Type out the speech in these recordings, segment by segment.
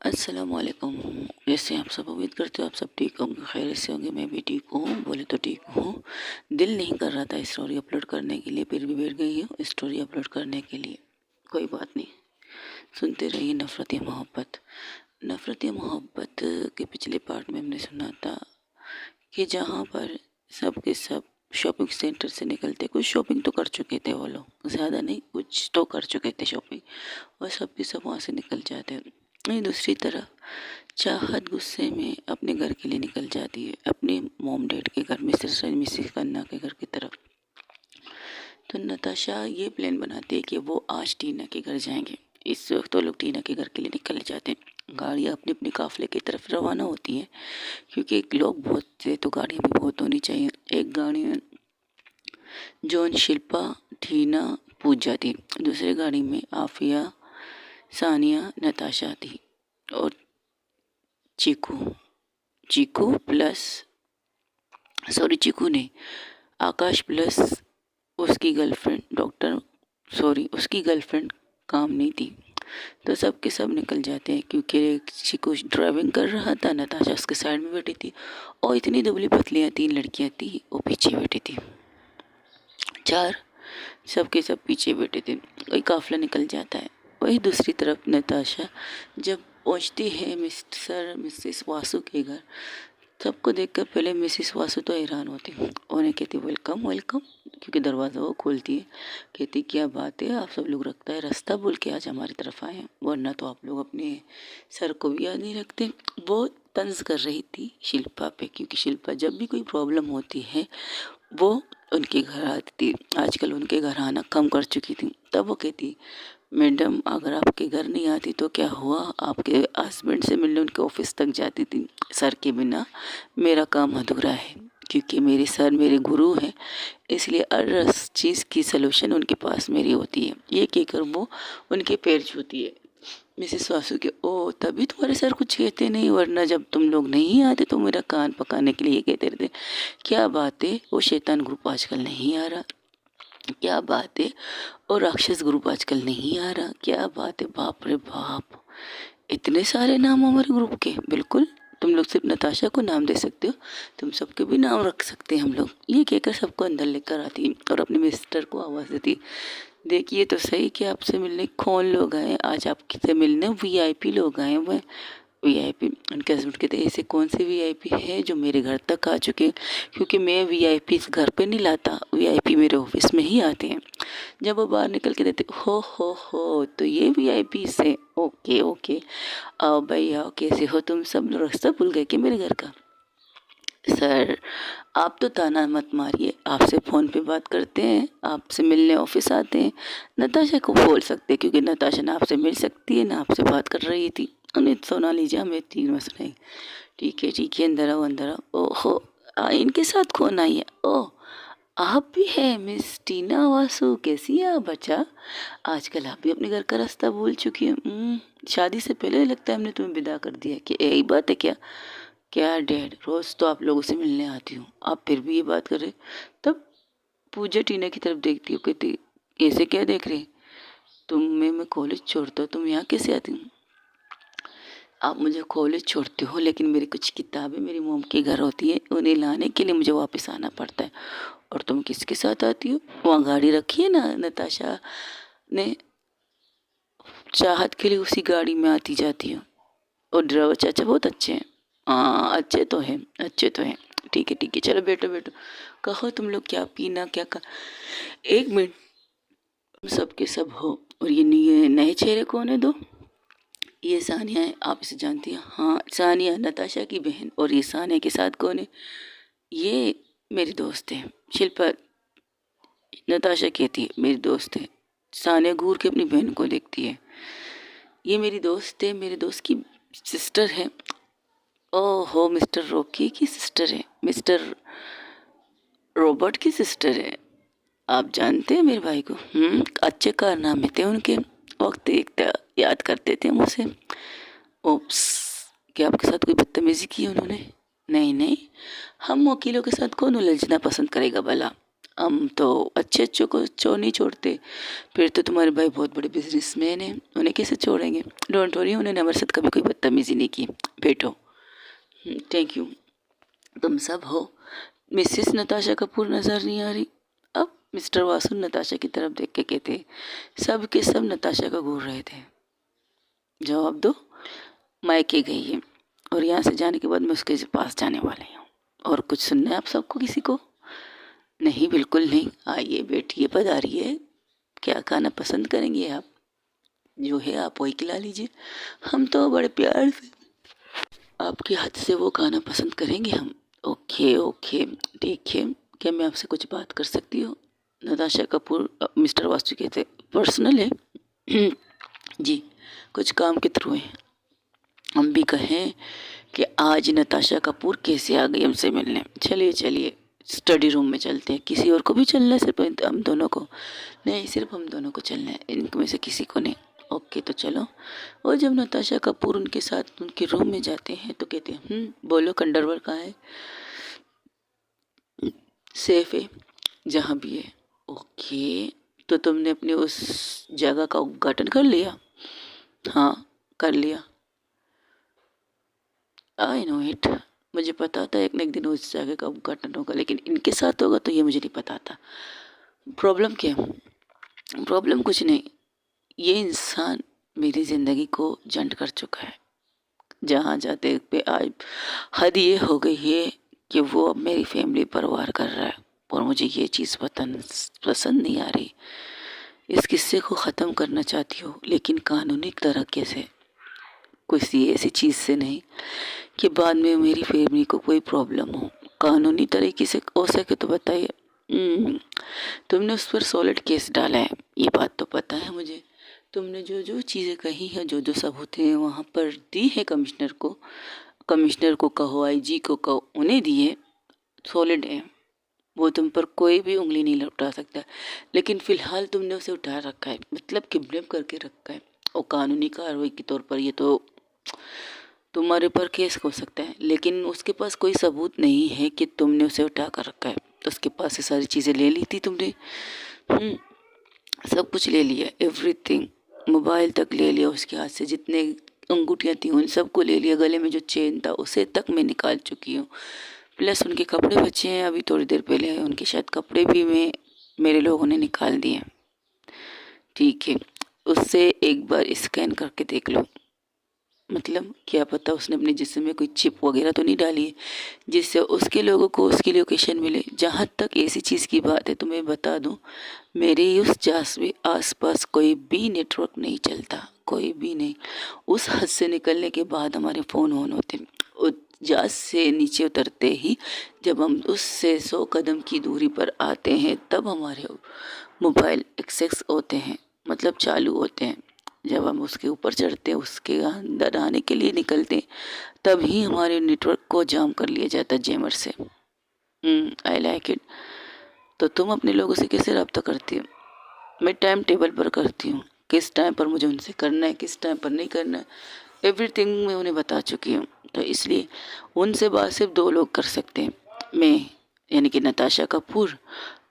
अस्सलामुअलैकुम। जैसे आप सब उम्मीद करते हो आप सब ठीक होंगे, खैरियत से होंगे। मैं भी ठीक हूँ, बोले तो ठीक हूँ। दिल नहीं कर रहा था स्टोरी अपलोड करने के लिए, फिर भी बैठ गई हूँ स्टोरी अपलोड करने के लिए। कोई बात नहीं, सुनते रहिए नफ़रत या मोहब्बत। नफ़रत या मोहब्बत के पिछले पार्ट में हमने सुना था कि जहाँ पर सब के सब शॉपिंग सेंटर से निकलते, कुछ शॉपिंग तो कर चुके थे वो लोग, ज़्यादा नहीं कुछ तो कर चुके थे शॉपिंग, और सब के सब वहाँ से निकल जाते। वहीं दूसरी तरफ चाहत गुस्से में अपने घर के लिए निकल जाती है, अपने मॉम डैड के घर, मिसेस खन्ना के घर की तरफ। तो नताशा ये प्लान बनाती है कि वो आज टीना के घर जाएंगे। इस वक्त तो लोग टीना के घर के लिए निकल जाते हैं। गाड़ियाँ अपने अपने काफ़िले की तरफ रवाना होती हैं, क्योंकि लोग बहुत थे तो गाड़ियाँ भी बहुत होनी चाहिए। एक गाड़ी में जॉन, शिल्पा, टीना, पूजा थी। दूसरी गाड़ी में आफिया, सानिया, नताशा थी, और चीकू। चीकू प्लस चीकू ने आकाश प्लस उसकी गर्लफ्रेंड उसकी गर्लफ्रेंड काम नहीं थी। तो सब के सब निकल जाते हैं, क्योंकि चीकू ड्राइविंग कर रहा था, नताशा उसके साइड में बैठी थी, और इतनी दुबली पतलियाँ 3 लड़कियाँ थी वो पीछे बैठी थी। चार सब के सब पीछे बैठे थे। वही काफिला निकल जाता है। वही दूसरी तरफ नताशा जब पहुंचती है मिस्टर मिसेस वासु के घर, सबको देखकर पहले मिसेस वासु तो हैरान होती, उन्हें कहती वेलकम वेलकम, क्योंकि दरवाज़ा वो खोलती है। कहती क्या बात है, आप सब लोग रखता है रास्ता बोल के आज हमारी तरफ आए हैं, वरना तो आप लोग अपने सर को भी याद नहीं रखते। वो तंज कर रही थी शिल्पा पे, क्योंकि शिल्पा जब भी कोई प्रॉब्लम होती है वो उनके घर आती थी। आजकल उनके घर आना कम कर चुकी थी। तब वो कहती मैडम अगर आपके घर नहीं आती तो क्या हुआ, आपके हस्बैंड से मिलने उनके ऑफिस तक जाती थी। सर के बिना मेरा काम अधूरा है, क्योंकि मेरे सर मेरे गुरु हैं, इसलिए हर चीज़ की सलूशन उनके पास मेरी होती है। ये कहकर वो उनके पैर छूती है। मिसेस वासु के ओ तभी तुम्हारे सर कुछ कहते नहीं, वरना जब तुम लोग नहीं आते तो मेरा कान पकाने के लिए कहते रहते। क्या बात है, वो शैतान ग्रुप आजकल नहीं आ रहा, क्या बात है, और राक्षस ग्रुप आजकल नहीं आ रहा, क्या बात है, बाप रे बाप, इतने सारे नाम हमारे ग्रुप के। बिल्कुल, तुम लोग सिर्फ नताशा को नाम दे सकते हो, तुम सबके भी नाम रख सकते हैं हम लोग। ये कहकर सबको अंदर लेकर आती और अपने मिस्टर को आवाज़ देती, देखिए तो सही कि आपसे मिलने कौन लोग आए, आज आपसे मिलने वीआईपी लोग आए हुए हैं। वीआईपी, उनके हस्बैंड कहते ऐसे कौन से वीआईपी है जो मेरे घर तक आ चुके, क्योंकि मैं वीआईपी घर पे नहीं लाता, वीआईपी मेरे ऑफिस में ही आते हैं। जब वो बाहर निकल के देते हो तो ये वीआईपी से, ओके ओके, आओ भाई आओ, कैसे हो तुम सब, रास्ता भूल गए कि मेरे घर का। सर आप तो ताना मत मारिए, आपसे फ़ोन पे बात करते हैं, आपसे मिलने ऑफिस आते हैं। नताशा को बोल सकते क्योंकि नताशा ना आपसे मिल सकती है ना आपसे बात कर रही थी। उन्हें सुना लीजिए, हमें 3 मसले। ठीक है, अंदर आओ। ओहो, इनके साथ कौन आई है, ओह आप भी है मिस टीना वासु, कैसी है आप बच्चा, आजकल आप भी अपने घर का रास्ता भूल चुकी हैं। शादी से पहले लगता है हमने तुम्हें विदा कर दिया, कि यही बात है क्या। क्या डैड, रोज़ तो आप लोगों से मिलने आती हूँ, आप फिर भी ये बात कर रहे। तब पूजा टीना की तरफ देखती हो, कहती ऐसे क्या देख रही, मैं कॉलेज छोड़ता हूँ, तुम यहाँ कैसे आती हूँ। आप मुझे कॉलेज छोड़ते हो, लेकिन मेरी कुछ किताबें मेरी मोम के घर होती है, उन्हें लाने के लिए मुझे वापस आना पड़ता है। और तुम किसके साथ आती हो, वहाँ गाड़ी रखी है ना। नताशा ने चाहत के लिए उसी गाड़ी में आती जाती हो, और ड्राइवर चाचा बहुत अच्छे हैं। हाँ अच्छे तो हैं, अच्छे तो हैं। ठीक है, चलो बैठो बैठो, कहो तुम लोग क्या पीना क्या का। 1 मिनट, तुम सब के सब हो, और ये नए चेहरे कौन है दो। ये सानिया है, आप इसे जानती हैं। हाँ सानिया नताशा की बहन, और ये सानिया के साथ कौन है, ये मेरी दोस्त है शिल्पा। नताशा कहती है मेरी दोस्त है। सानिया घूर के अपनी बहन को देखती है, ये मेरी दोस्त है, मेरे दोस्त की सिस्टर है। ओहो, मिस्टर रॉकी की सिस्टर है, मिस्टर रॉबर्ट की सिस्टर है। आप जानते हैं मेरे भाई को। अच्छे कारनामे थे उनके, वक्त देखते याद करते थे मुझसे। ओप्स, क्या आपके साथ कोई बदतमीजी की उन्होंने। नहीं, हम वकीलों के साथ कौन उलझना पसंद करेगा भला। हम तो अच्छे अच्छों को नहीं छोड़ते, फिर तो तुम्हारे भाई बहुत बड़े बिजनेसमैन हैं, उन्हें कैसे छोड़ेंगे। डोंट वरी, उन्होंने हमारे साथ कभी कोई बदतमीजी नहीं की। बैठो। Thank you. तुम सब हो। मिसेस नताशा कपूर नज़र नहीं आ रही। अब मिस्टर वासु नताशा की तरफ देख के कहते, सब के सब नताशा का घूर रहे थे। जवाब दो। मायके गई है और यहाँ से जाने के बाद मैं उसके पास जाने वाली हूँ। और कुछ सुनना है आप सबको, किसी को? नहीं, बिल्कुल नहीं। आइए बैठिए, पधारिए। क्या खाना पसंद करेंगे आप? जो है आप वही खिला लीजिए, हम तो बड़े प्यार से आपके हाथ से वो खाना पसंद करेंगे हम। ओके ओके, ठीक है। क्या मैं आपसे कुछ बात कर सकती हूँ? नताशा कपूर मिस्टर वासु कहते, पर्सनल है? जी, कुछ काम के थ्रू है। हम भी कहें कि आज नताशा कपूर कैसे आ गई हमसे मिलने। चलिए चलिए, स्टडी रूम में चलते हैं। किसी और को भी चलना है? सिर्फ हम दोनों को? नहीं, सिर्फ हम दोनों को चलना है, इनमें से किसी को नहीं। ओके, तो चलो। और जब नताशा कपूर उनके साथ उनके रूम में जाते हैं तो कहते हैं, बोलो कंडरवर कहाँ है? सेफ है, जहाँ भी है। ओके, तो तुमने अपने उस जगह का उद्घाटन कर लिया? हाँ, कर लिया। आई नो इट, मुझे पता था एक न एक दिन उस जगह का उद्घाटन होगा, लेकिन इनके साथ होगा तो ये मुझे नहीं पता था। प्रॉब्लम क्या है? प्रॉब्लम कुछ नहीं, ये इंसान मेरी ज़िंदगी को जंड कर चुका है। जहाँ जाते पे आज हद ये हो गई है कि वो अब मेरी फैमिली पर वार कर रहा है, और मुझे ये चीज़ पसंद नहीं आ रही। इस किस्से को ख़त्म करना चाहती हूँ, लेकिन कानूनी तरीके से, किसी ऐसी चीज़ से नहीं कि बाद में मेरी फैमिली को कोई प्रॉब्लम हो। कानूनी तरीके से हो सके तो बताइए। तुमने उस पर सॉलिड केस डाला है, ये बात तो पता है मुझे। तुमने जो जो चीज़ें कही हैं, जो जो सबूत हैं वहाँ पर दी है कमिश्नर को कहो, आईजी को कहो, उन्हें दिए, सॉलिड है। वो तुम पर कोई भी उंगली नहीं उठा सकता, लेकिन फ़िलहाल तुमने उसे उठा रखा है, मतलब किडनैप करके रखा है। और कानूनी कार्रवाई के तौर पर ये तो तुम्हारे ऊपर केस हो सकता है, लेकिन उसके पास कोई सबूत नहीं है कि तुमने उसे उठा कर रखा है। तो उसके पास से सारी चीज़ें ले ली थी तुमने। सब कुछ ले लिया, एवरीथिंग। मोबाइल तक ले लिया उसके हाथ से, जितने अंगूठियाँ थी उन सबको ले लिया, गले में जो चेन था उसे तक मैं निकाल चुकी हूँ। प्लस उनके कपड़े बचे हैं, अभी थोड़ी देर पहले उनके शायद कपड़े भी मेरे लोगों ने निकाल दिए। ठीक है, उससे एक बार स्कैन करके देख लो। मतलब क्या पता उसने अपने जिस्म में कोई चिप वगैरह तो नहीं डाली है जिससे उसके लोगों को उसकी लोकेशन मिले। जहाँ तक ऐसी चीज़ की बात है तो मैं बता दूँ, मेरे उस जहाज में आसपास कोई भी नेटवर्क नहीं चलता, कोई भी नहीं। उस हद से निकलने के बाद हमारे फ़ोन ऑन होते हैं। उस जहाज से नीचे उतरते ही जब हम उससे 100 कदम की दूरी पर आते हैं तब हमारे मोबाइल एक्सेस होते हैं, मतलब चालू होते हैं। जब हम उसके ऊपर चढ़ते हैं, उसके अंदर आने के लिए निकलते हैं, तभी हमारे नेटवर्क को जाम कर लिया जाता है जैमर से। I like it. तो तुम अपने लोगों से कैसे रब्ता करती हो? मैं टाइम टेबल पर करती हूँ, किस टाइम पर मुझे उनसे करना है, किस टाइम पर नहीं करना है, एवरीथिंग मैं उन्हें बता चुकी हूँ। तो इसलिए उनसे बात सिर्फ 2 लोग कर सकते हैं, मैं यानी कि नताशा कपूर,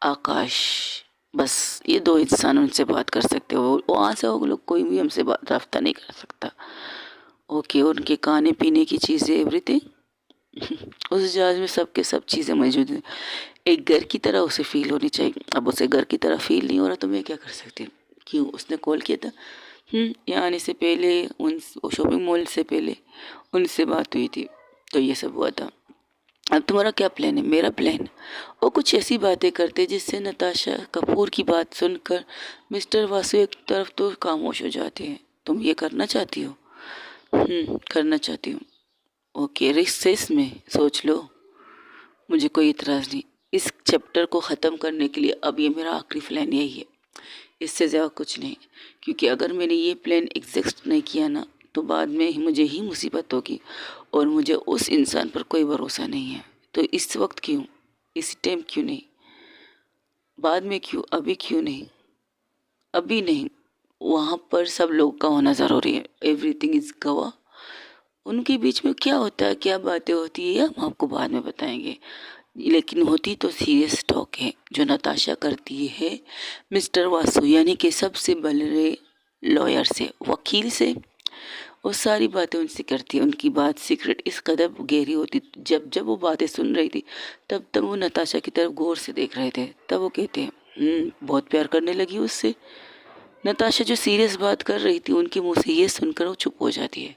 आकाश। बस ये 2 इंसान उनसे बात कर सकते हो। वहाँ से वो लोग कोई भी हमसे बात रफ्ता नहीं कर सकता। ओके, उनके खाने पीने की चीज़ें, एवरीथिंग उस जहाज में सब के सब चीज़ें मौजूद हैं। एक घर की तरह उसे फील होनी चाहिए। अब उसे घर की तरह फील नहीं हो रहा तो मैं क्या कर सकती हूँ? क्यों? उसने कॉल किया था। यहाँ आने से पहले, उन शॉपिंग मॉल से पहले उनसे बात हुई थी, तो ये सब हुआ था। अब तुम्हारा क्या प्लान है? मेरा प्लान, वो कुछ ऐसी बातें करते जिससे नताशा कपूर की बात सुनकर मिस्टर वासु एक तरफ तो खामोश हो जाते हैं। तुम ये करना चाहती हो? करना चाहती हूँ। ओके, रिसेस में सोच लो, मुझे कोई इतराज़ नहीं। इस चैप्टर को ख़त्म करने के लिए अब ये मेरा आखिरी प्लान यही है, इससे ज़्यादा कुछ नहीं। क्योंकि अगर मैंने ये प्लान एग्जिस्ट नहीं किया ना तो बाद में मुझे ही मुसीबत होगी, और मुझे उस इंसान पर कोई भरोसा नहीं है। तो इस वक्त क्यों, इस टाइम क्यों नहीं, बाद में क्यों, अभी क्यों नहीं? अभी नहीं, वहाँ पर सब लोग का होना ज़रूरी है। एवरीथिंग इज़ गवा। उनके बीच में क्या होता है, क्या बातें होती है, हम आपको बाद में बताएंगे। लेकिन होती तो सीरियस टॉक है जो नताशा करती है मिस्टर वासु यानी कि सबसे बड़े लॉयर से, वकील से। वो सारी बातें उनसे करती है। उनकी बात सीक्रेट इस कदर गहरी होती, जब जब वो बातें सुन रही थी तब तब वो नताशा की तरफ गौर से देख रहे थे। तब वो कहते हैं बहुत प्यार करने लगी उससे। नताशा जो सीरियस बात कर रही थी उनके मुंह से ये सुनकर वो चुप हो जाती है।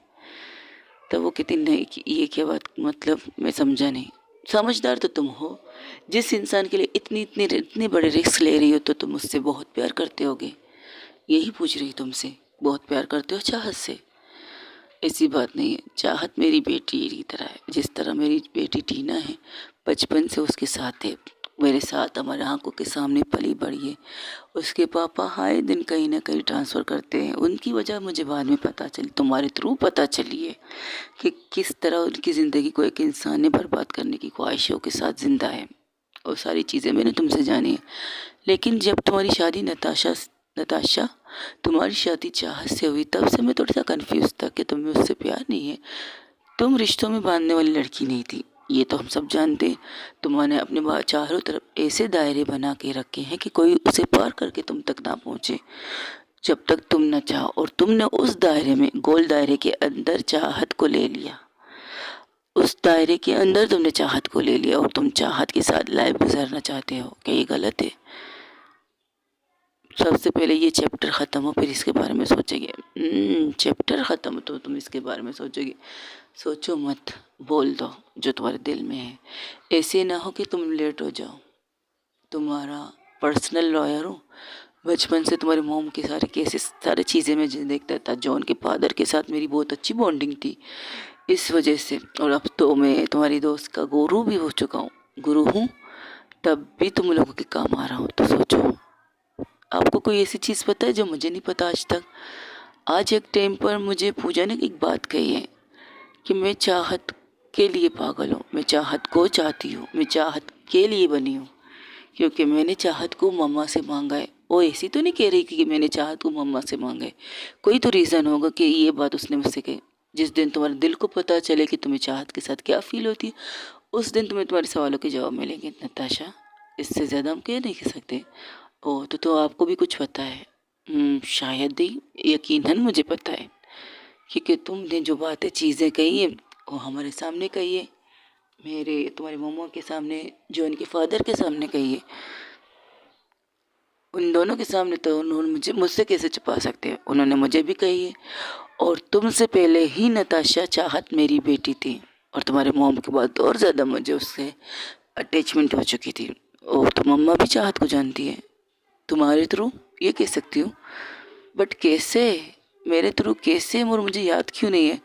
तब वो कहती नहीं कि ये क्या बात, मतलब मैं समझा नहीं। समझदार तो तुम हो, जिस इंसान के लिए इतने बड़े रिस्क ले रही हो तो तुम उससे बहुत प्यार करते होगे। यही पूछ रही तुमसे, बहुत प्यार करते हो चाहत से? ऐसी बात नहीं है, चाहत मेरी बेटी की तरह है। जिस तरह मेरी बेटी टीना है, बचपन से उसके साथ है, मेरे साथ हमारे आंखों के सामने पली बड़ी है। उसके पापा आए दिन कहीं ना कहीं ट्रांसफ़र करते हैं, उनकी वजह मुझे बाद में पता चली, तुम्हारे थ्रू पता चली है कि किस तरह उनकी ज़िंदगी को एक इंसान ने बर्बाद करने की ख्वाहिशों के साथ ज़िंदा है। और सारी चीज़ें मैंने तुमसे जानी है। लेकिन जब तुम्हारी शादी नताशा तुम्हारी शादी चाहत से हुई, तब से मैं थोड़ा सा कंफ्यूज था कि तुम्हें उससे प्यार नहीं है। तुम रिश्तों में बांधने वाली लड़की नहीं थी, ये तो हम सब जानते। तुम्हारे अपने चारों तरफ ऐसे दायरे बना के रखे हैं कि कोई उसे पार करके तुम तक ना पहुंचे जब तक तुम न चाहो। और तुमने उस दायरे में, गोल दायरे के अंदर चाहत को ले लिया। उस दायरे के अंदर तुमने चाहत को ले लिया और तुम चाहत के साथ लाइफ गुजारना चाहते हो। क्या ये गलत है? सबसे पहले ये चैप्टर ख़त्म हो फिर इसके बारे में सोचेंगे। चैप्टर ख़त्म तो तुम इसके बारे में सोचोगे? सोचो मत, बोल दो जो तुम्हारे दिल में है। ऐसे ना हो कि तुम लेट हो जाओ। तुम्हारा पर्सनल लॉयर हूँ। बचपन से तुम्हारे मॉम के सारे केसेस, सारी चीज़ें मैं देखता था। जॉन के फादर के साथ मेरी बहुत अच्छी बॉन्डिंग थी इस वजह से। और अब तो मैं तुम्हारी दोस्त का गुरु भी हो चुका हूँ, गुरु हूँ, तब भी तुम लोगों के काम आ रहा हूँ। तो सोचो, आपको कोई ऐसी चीज़ पता है जो मुझे नहीं पता आज तक? आज एक टाइम पर मुझे पूजा ने एक बात कही है कि मैं चाहत के लिए पागल हूँ, मैं चाहत को चाहती हूँ, मैं चाहत के लिए बनी हूँ, क्योंकि मैंने चाहत को मम्मा से मांगा है। वो ऐसी तो नहीं कह रही कि मैंने चाहत को मम्मा से मांगा है, कोई तो रीज़न होगा कि ये बात उसने मुझसे कही। जिस दिन तुम्हारे दिल को पता चले कि तुम्हें चाहत के साथ क्या फील होती है, उस दिन तुम्हें तुम्हारे सवालों के जवाब मिलेंगे नताशा। इससे ज़्यादा हम कह नहीं कह सकते। ओह, तो आपको भी कुछ पता है? शायद ही, यकीनन मुझे पता है, क्योंकि तुमने जो बातें चीज़ें कही है वो हमारे सामने कही है, मेरे तुम्हारे मम्मा के सामने, जो उनके फादर के सामने कही है। उन दोनों के सामने तो उन्होंने मुझसे कैसे छुपा सकते हैं? उन्होंने मुझे भी कही है। और तुमसे पहले ही नताशा चाहत मेरी बेटी थी, और तुम्हारे मॉम के बाद और ज़्यादा मुझे उससे अटैचमेंट हो चुकी थी। और तो मम्मा भी चाहत को जानती है तुम्हारे थ्रू, ये कह सकती हूँ। बट कैसे, मेरे थ्रू कैसे? और मुझे याद क्यों नहीं है?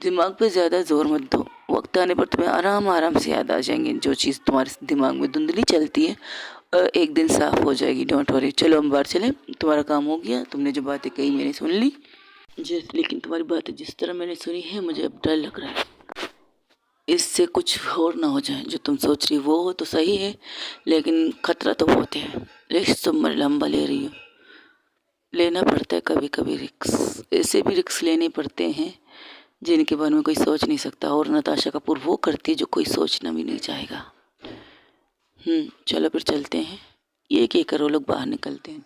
दिमाग पे ज़्यादा जोर मत दो, वक्त आने पर तुम्हें आराम आराम से याद आ जाएंगे। जो चीज़ तुम्हारे दिमाग में धुंधली चलती है एक दिन साफ हो जाएगी, डोंट वरी। चलो हम बाहर चलें, तुम्हारा काम हो गया। तुमने जो बातें कही मैंने सुन ली, लेकिन तुम्हारी बातें जिस तरह मैंने सुनी है मुझे अब डर लग रहा है इससे कुछ और ना हो जाए। जो तुम सोच रही वो हो तो सही है, लेकिन खतरा तो बहुत है। रिस्क तुम लंबा ले रही हो, लेना पड़ता है कभी कभी रिक्स। ऐसे भी रिक्स लेने पड़ते हैं जिनके बारे में कोई सोच नहीं सकता। और नताशा कपूर वो करती है जो कोई सोचना भी नहीं चाहेगा। चलो फिर चलते हैं। ये क्या करो, लोग बाहर निकलते हैं।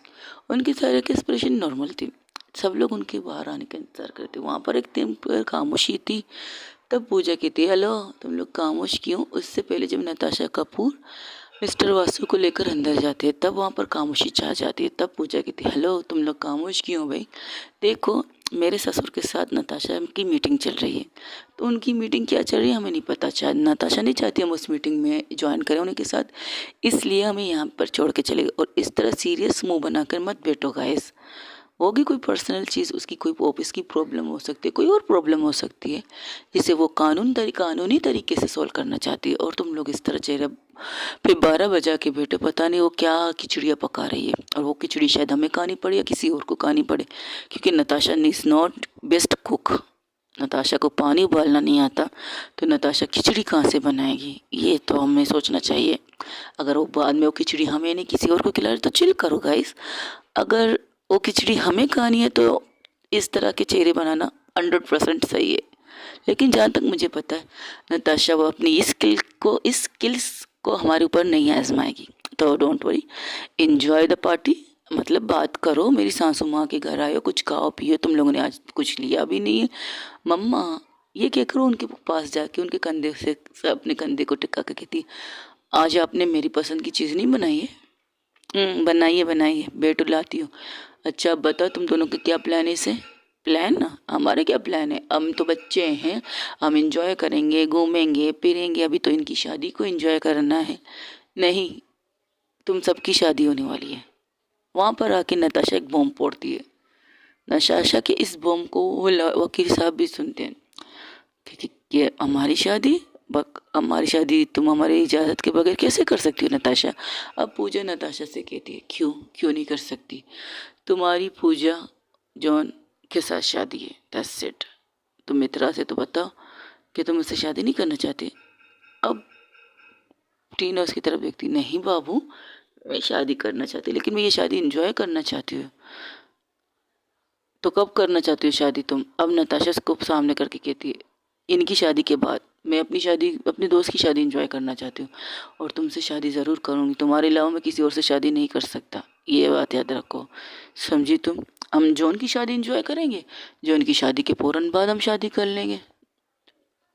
उनकी सारे की एक्सप्रेशन नॉर्मल थी, सब लोग उनके बाहर आने का इंतज़ार करते। वहाँ पर एक दिन पर खामोशी थी। तब पूजा कहती, हेलो तुम लोग खामोश क्यों? उससे पहले जब नताशा कपूर मिस्टर वासु को लेकर अंदर जाते हैं तब वहाँ पर खामोशी छा जाती है। तब पूजा कहती, हेलो तुम लोग खामोश क्यों भाई? देखो, मेरे ससुर के साथ नताशा की मीटिंग चल रही है। तो उनकी मीटिंग क्या चल रही है हमें नहीं पता। शायद नताशा नहीं चाहती हम उस मीटिंग में ज्वाइन करें उनके साथ, इसलिए हमें यहाँ पर छोड़ के चले गए। और इस तरह सीरियस मुंह बनाकर मत बैठो गाइस। होगी कोई पर्सनल चीज़, उसकी कोई ऑफिस की प्रॉब्लम हो सकती है, कोई और प्रॉब्लम हो सकती है जिसे वो कानूनी तरीके से सॉल्व करना चाहती है। और तुम लोग इस तरह चेहरा फिर 12 बजा के बैठे, पता नहीं वो क्या खिचड़ियाँ पका रही है। और वो खिचड़ी शायद हमें खानी पड़े या किसी और को खानी पड़े, क्योंकि Natasha is not best cook. Natasha को पानी उबालना नहीं आता तो नताशा खिचड़ी कहाँ से बनाएगी? ये तो हमें सोचना चाहिए। अगर वो बाद में वो खिचड़ी हमें नहीं किसी और को खिला रही तो चिल करो गाइस। अगर वो खिचड़ी हमें खानी है तो इस तरह के चेहरे बनाना 100% सही है। लेकिन जहाँ तक मुझे पता है नताशा वो अपनी इस स्किल्स को हमारे ऊपर नहीं आजमाएगी। तो don't worry, enjoy the party. मतलब बात करो, मेरी सासू माँ के घर आए हो, कुछ खाओ पियो, तुम लोगों ने आज कुछ लिया भी नहीं है मम्मा, ये क्या करो उनके पास जाके उनके कंधे से अपने कंधे को टिका के कहती, आज आपने मेरी पसंद की चीज़ नहीं बनाई है? बनाइए बनाइए, बेटू लाती हूँ। अच्छा अब बताओ तुम दोनों का क्या प्लान है इसे? प्लान ना, हमारे क्या प्लान है, हम तो बच्चे हैं, हम इंजॉय करेंगे, घूमेंगे फिरेंगे, अभी तो इनकी शादी को इंजॉय करना है। नहीं, तुम सबकी शादी होने वाली है। वहाँ पर आके नताशा एक बॉम्ब फोड़ती है। नताशा के इस बॉम्ब को वो वकील साहब भी सुनते हैं कि हमारी शादी, हमारी शादी तुम हमारी इजाज़त के बगैर कैसे कर सकती हो नताशा? अब पूजा नताशा से कहती है, क्यों क्यों नहीं कर सकती? तुम्हारी पूजा जॉन के साथ शादी है, दैट्स इट। तुम मित्रा से तो बताओ कि तुम उससे शादी नहीं करना चाहते। अब टीना उसकी तरफ देखती, नहीं बाबू, मैं शादी करना चाहती, लेकिन मैं ये शादी इंजॉय करना चाहती हूँ। तो कब करना चाहती हो शादी तुम? अब नताशा को सामने करके कहती है, इनकी शादी के बाद। मैं अपनी शादी, अपने दोस्त की शादी इंजॉय करना चाहती हूँ और तुमसे शादी ज़रूर करूँगी, तुम्हारे अलावा मैं किसी और से शादी नहीं कर सकता, ये बात याद रखो, समझी तुम? हम जॉन की शादी इंजॉय करेंगे, जॉन की शादी के फ़ौरन बाद हम शादी कर लेंगे,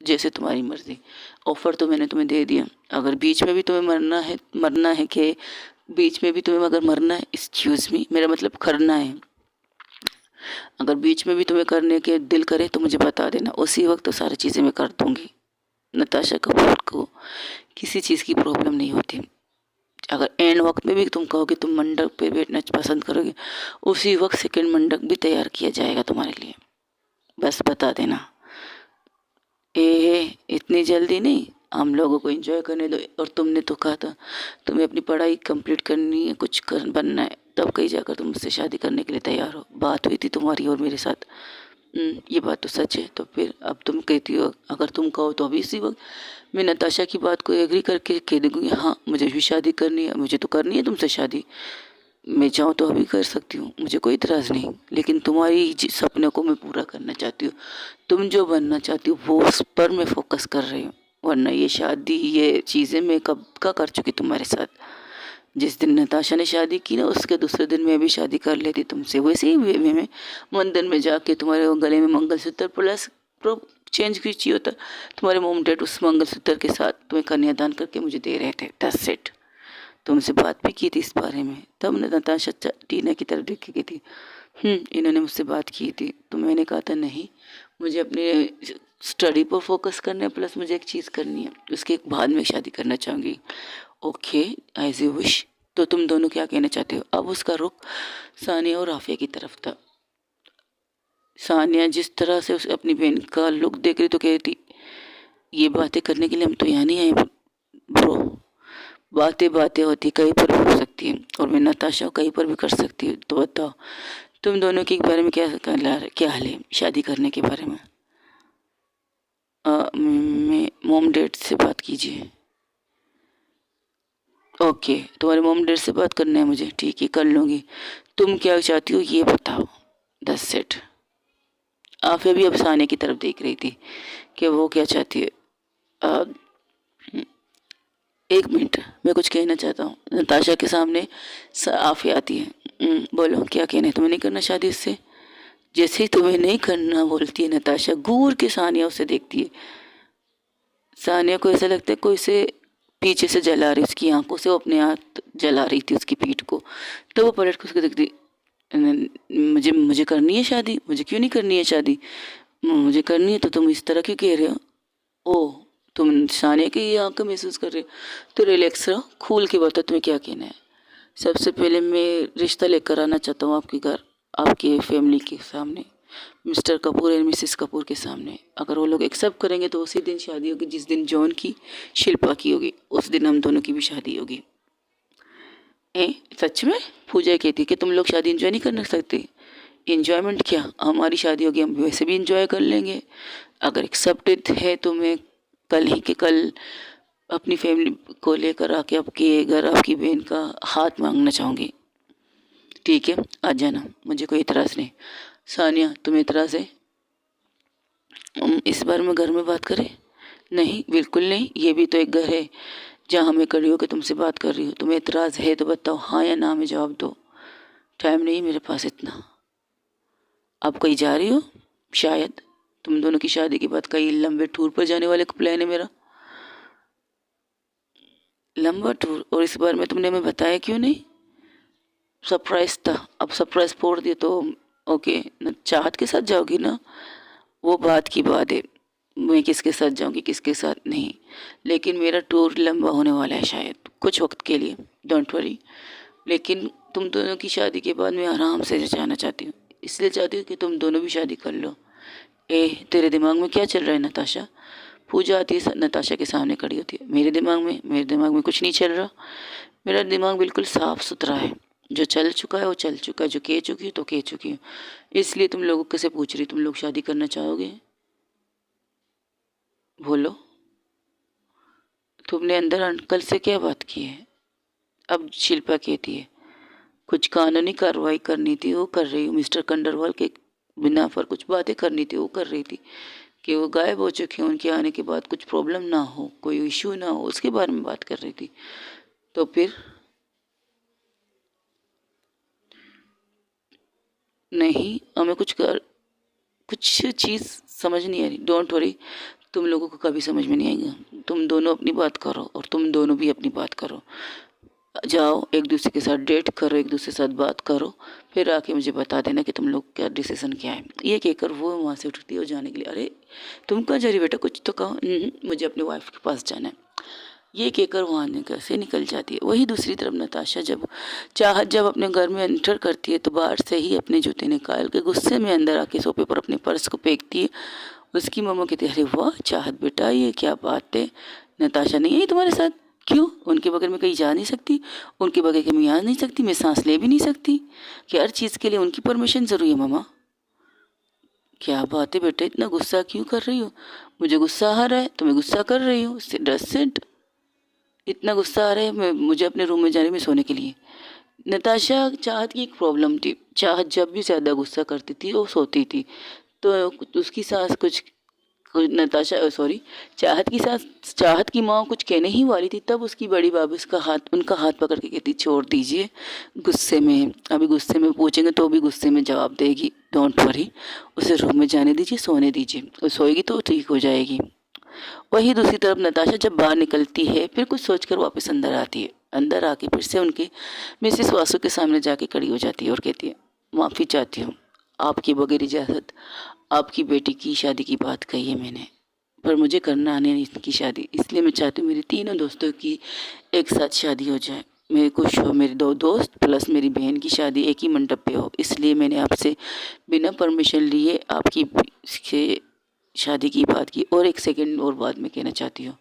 जैसे तुम्हारी मर्ज़ी। ऑफ़र तो मैंने तुम्हें दे दिया, अगर बीच में भी तुम्हें मरना है कि बीच में भी तुम्हें अगर मरना है, एक्सक्यूज़ मी, मेरा मतलब करना है, अगर बीच में भी तुम्हें करने के दिल करे तो मुझे बता देना, उसी वक्त तो सारी चीज़ें मैं कर दूंगी। नताशा कपूर को किसी चीज़ की प्रॉब्लम नहीं होती। अगर एंड वक्त में भी तुम कहोगे तुम मंडप पे बैठना पसंद करोगे, उसी वक्त सेकंड मंडप भी तैयार किया जाएगा तुम्हारे लिए, बस बता देना। इतनी जल्दी नहीं, हम लोगों को एंजॉय करने दो। और तुमने तो कहा था तुम्हें अपनी पढ़ाई कंप्लीट करनी है, कुछ कर बनना है, तब कहीं जाकर तुम मुझसे शादी करने के लिए तैयार हो। बात हुई थी तुम्हारी और मेरे साथ। ये बात तो सच है। तो फिर अब तुम कहती हो, अगर तुम कहो तो अभी इसी वक्त मैं नताशा की बात को एग्री करके कह दूँगी, हाँ मुझे भी शादी करनी है, मुझे तो करनी है तुमसे शादी, मैं चाहूँ तो अभी कर सकती हूँ, मुझे कोई इतराज़ नहीं। लेकिन तुम्हारी सपने को मैं पूरा करना चाहती हूँ, तुम जो बनना चाहती हो वो उस पर मैं फोकस कर रही हूँ, वरना ये शादी ये चीज़ें मैं कब का कर चुकी तुम्हारे साथ। जिस दिन नताशा ने शादी की ना, उसके दूसरे दिन मैं भी शादी कर लेती तुमसे, वैसे ही वे में मंदिर में जाके तुम्हारे गले में मंगलसूत्र प्लस चेंज कीजिए होता, तुम्हारे मोम डैड उस मंगलसूत्र के साथ तुम्हें कन्यादान करके मुझे दे रहे थे, दैट्स इट। तुमसे बात भी की थी इस बारे में, तब नताशा टीना की तरफ देख के थी, इन्होंने मुझसे बात की थी, तो मैंने कहा था नहीं, मुझे अपने स्टडी पर फोकस करना है, प्लस मुझे एक चीज़ करनी है, उसके बाद में शादी करना चाहूँगी। Okay, as you wish. तो तुम दोनों क्या कहना चाहते हो? अब उसका रुख सानिया और आफिया की तरफ था। सानिया जिस तरह से उसे अपनी बहन का लुक देख रही तो कह रही थी, ये बातें करने के लिए हम तो यहाँ नहीं आए ब्रो, बातें बातें होती कहीं पर भी हो सकती है और मैं नताशा कहीं पर भी कर सकती हूँ। तो बताओ तुम दोनों के बारे में क्या हाल है शादी करने के बारे में? मैं मोम डैड से बात कीजिए। ओके, तुम्हारे मोम डैड से बात करना है मुझे, ठीक है कर लूँगी। तुम क्या चाहती हो ये बताओ, दैट्स इट। आफिया भी अब सानिया की तरफ देख रही थी कि वो क्या चाहती है। आ, एक मिनट, मैं कुछ कहना चाहता हूँ। नताशा के सामने आफिया आती है। बोलो क्या कहना है, तुम्हें नहीं करना शादी उससे? जैसे ही तुम्हें नहीं करना बोलती है नताशा, घूर के सानिया उसे देखती है। सानिया को ऐसा लगता है कोई से पीछे से जला रही, उसकी आंखों से वो अपने हाथ जला रही थी उसकी पीठ को। तो वो पलट कर उसको देखती, मुझे मुझे करनी है शादी, मुझे क्यों नहीं करनी है शादी, मुझे करनी है। तो तुम इस तरह क्यों कह रहे हो? ओह, तुम सानिया की ये आंखें महसूस कर रहे हो? तो रिलैक्स रहो, खुल के बताओ तुम्हें क्या कहना है। सबसे पहले मैं रिश्ता लेकर आना चाहता हूँ आपके घर, आपके फैमिली के सामने, mister Kapoor and Mrs Kapoor के सामने। अगर वो लोग एक्सेप्ट करेंगे तो उसी दिन शादी होगी जिस दिन जॉन की शिल्पा की होगी, उस दिन हम दोनों की भी शादी होगी। सच में? पूजा कहती कि तुम लोग शादी इंजॉय नहीं कर सकते? इंजॉयमेंट क्या, हमारी शादी होगी हम वैसे भी इंजॉय कर लेंगे। अगर एक्सेप्टेड है तो मैं कल ही के कल अपनी फैमिली को लेकर आके आपके घर आपकी बहन का हाथ मांगना चाहूँगी। ठीक है, आ जाना, मुझे कोई इतराज़ नहीं। सानिया तुम्हें इतराज़ है? इस बार में घर में बात करें? नहीं, बिल्कुल नहीं। ये भी तो एक घर है जहाँ मैं खड़ी होकर तुमसे बात कर रही हूँ। तुम्हें एतराज़ है तो बताओ, हाँ या ना में जवाब दो। टाइम नहीं मेरे पास इतना। आप कहीं जा रही हो? शायद तुम दोनों की शादी के बाद कहीं लंबे टूर पर जाने वाले का प्लान है मेरा। लंबा टूर? और इस बार में तुमने हमें बताया क्यों नहीं? सरप्राइज था, अब सरप्राइज फोड़ दिया तो ओके न। चाहत के साथ जाओगी ना, वो बात की बात है। मैं किसके साथ जाऊंगी किसके साथ नहीं, लेकिन मेरा टूर लंबा होने वाला है शायद कुछ वक्त के लिए। Don't worry. लेकिन तुम दोनों की शादी के बाद मैं आराम से जाना चाहती हूँ। इसलिए चाहती हूँ कि तुम दोनों भी शादी कर लो। ए, तेरे दिमाग में क्या चल रहा है नताशा? पूजा आती है, नताशा के सामने खड़ी होती है। मेरे दिमाग में कुछ नहीं चल रहा। मेरा दिमाग बिल्कुल साफ सुथरा है। जो चल चुका है वो चल चुका है, जो कह चुकी है तो कह चुकी है। इसलिए तुम लोगों कैसे पूछ रही, तुम लोग शादी करना चाहोगे? बोलो। तुमने अंदर अंकल से क्या बात की है? अब शिल्पा कहती है कुछ कानूनी कार्रवाई करनी थी वो कर रही हूँ। मिस्टर कंडरवाल के बिना पर कुछ बातें करनी थी वो कर रही थी। कि वो गायब हो चुके हैं, उनके आने के बाद कुछ प्रॉब्लम ना हो, कोई इशू ना हो, उसके बारे में बात कर रही थी। तो फिर? नहीं, हमें कुछ चीज़ समझ नहीं आ रही। डोंट वरी, तुम लोगों को कभी समझ में नहीं आएगा। तुम दोनों अपनी बात करो और तुम दोनों भी अपनी बात करो। जाओ एक दूसरे के साथ डेट करो, एक दूसरे के साथ बात करो, फिर आके मुझे बता देना कि तुम लोग क्या डिसीजन क्या है। ये कहकर वो वहाँ से उठती है और जाने के लिए। अरे तुम कहाँ जा रही बेटा, कुछ तो कहो। मुझे अपने वाइफ के पास जाना है। ये कहकर वहाँ से निकल जाती है। वही दूसरी तरफ नताशा जब अपने घर में एंटर करती है तो बाहर से ही अपने जूते निकाल के गुस्से में अंदर आके सोफे पर अपने पर्स को फेंकती है। उसकी मम्मा कहती है अरे वाह चाहत बेटा, ये क्या बात है, नताशा नहीं आई तुम्हारे साथ? क्यों? उनके बगैर मैं कहीं जा नहीं सकती? उनके बगैर के मैं आ नहीं सकती? मैं सांस ले भी नहीं सकती? कि हर चीज़ के लिए उनकी परमिशन ज़रूरी है मम्मा? क्या बात है बेटा, इतना गुस्सा क्यों कर रही हो? मुझे गुस्सा आ रहा है तो मैं गुस्सा कर रही हूँ। डसेंट इतना गुस्सा आ रहा है मुझे अपने रूम में जाने में सोने के लिए। नताशा चाहत की एक प्रॉब्लम थी। चाहत जब भी ज़्यादा गुस्सा करती थी वो सोती थी। तो उसकी सास नताशा सॉरी चाहत की सास, चाहत की माँ कुछ कहने ही वाली थी, तब उसकी बड़ी भाभी उनका हाथ पकड़ के कहती छोड़ दीजिए, गुस्से में अभी गुस्से में पूछेंगे तो भी गुस्से में जवाब देगी। डोंट वरी, उसे रूम में जाने दीजिए, सोने दीजिए, वो सोएगी तो ठीक हो जाएगी। वहीं दूसरी तरफ नताशा जब बाहर निकलती है फिर कुछ सोचकर वापस अंदर आती है। अंदर आके फिर से उनके मिसेस वासु के सामने जाके खड़ी हो जाती है और कहती है माफ़ी चाहती हूँ, आपकी बगैर इजाज़त आपकी बेटी की शादी की बात कही है मैंने, पर मुझे करना आने नहीं इसकी शादी। इसलिए मैं चाहती हूँ मेरी तीनों दोस्तों की एक साथ शादी हो जाए। मेरे खुश हो, मेरे दो दोस्त प्लस मेरी बहन की शादी एक ही मंडप पे हो। इसलिए मैंने आपसे बिना परमिशन लिए आपकी शादी की बात की। और एक सेकंड और बात मैं कहना चाहती हूँ,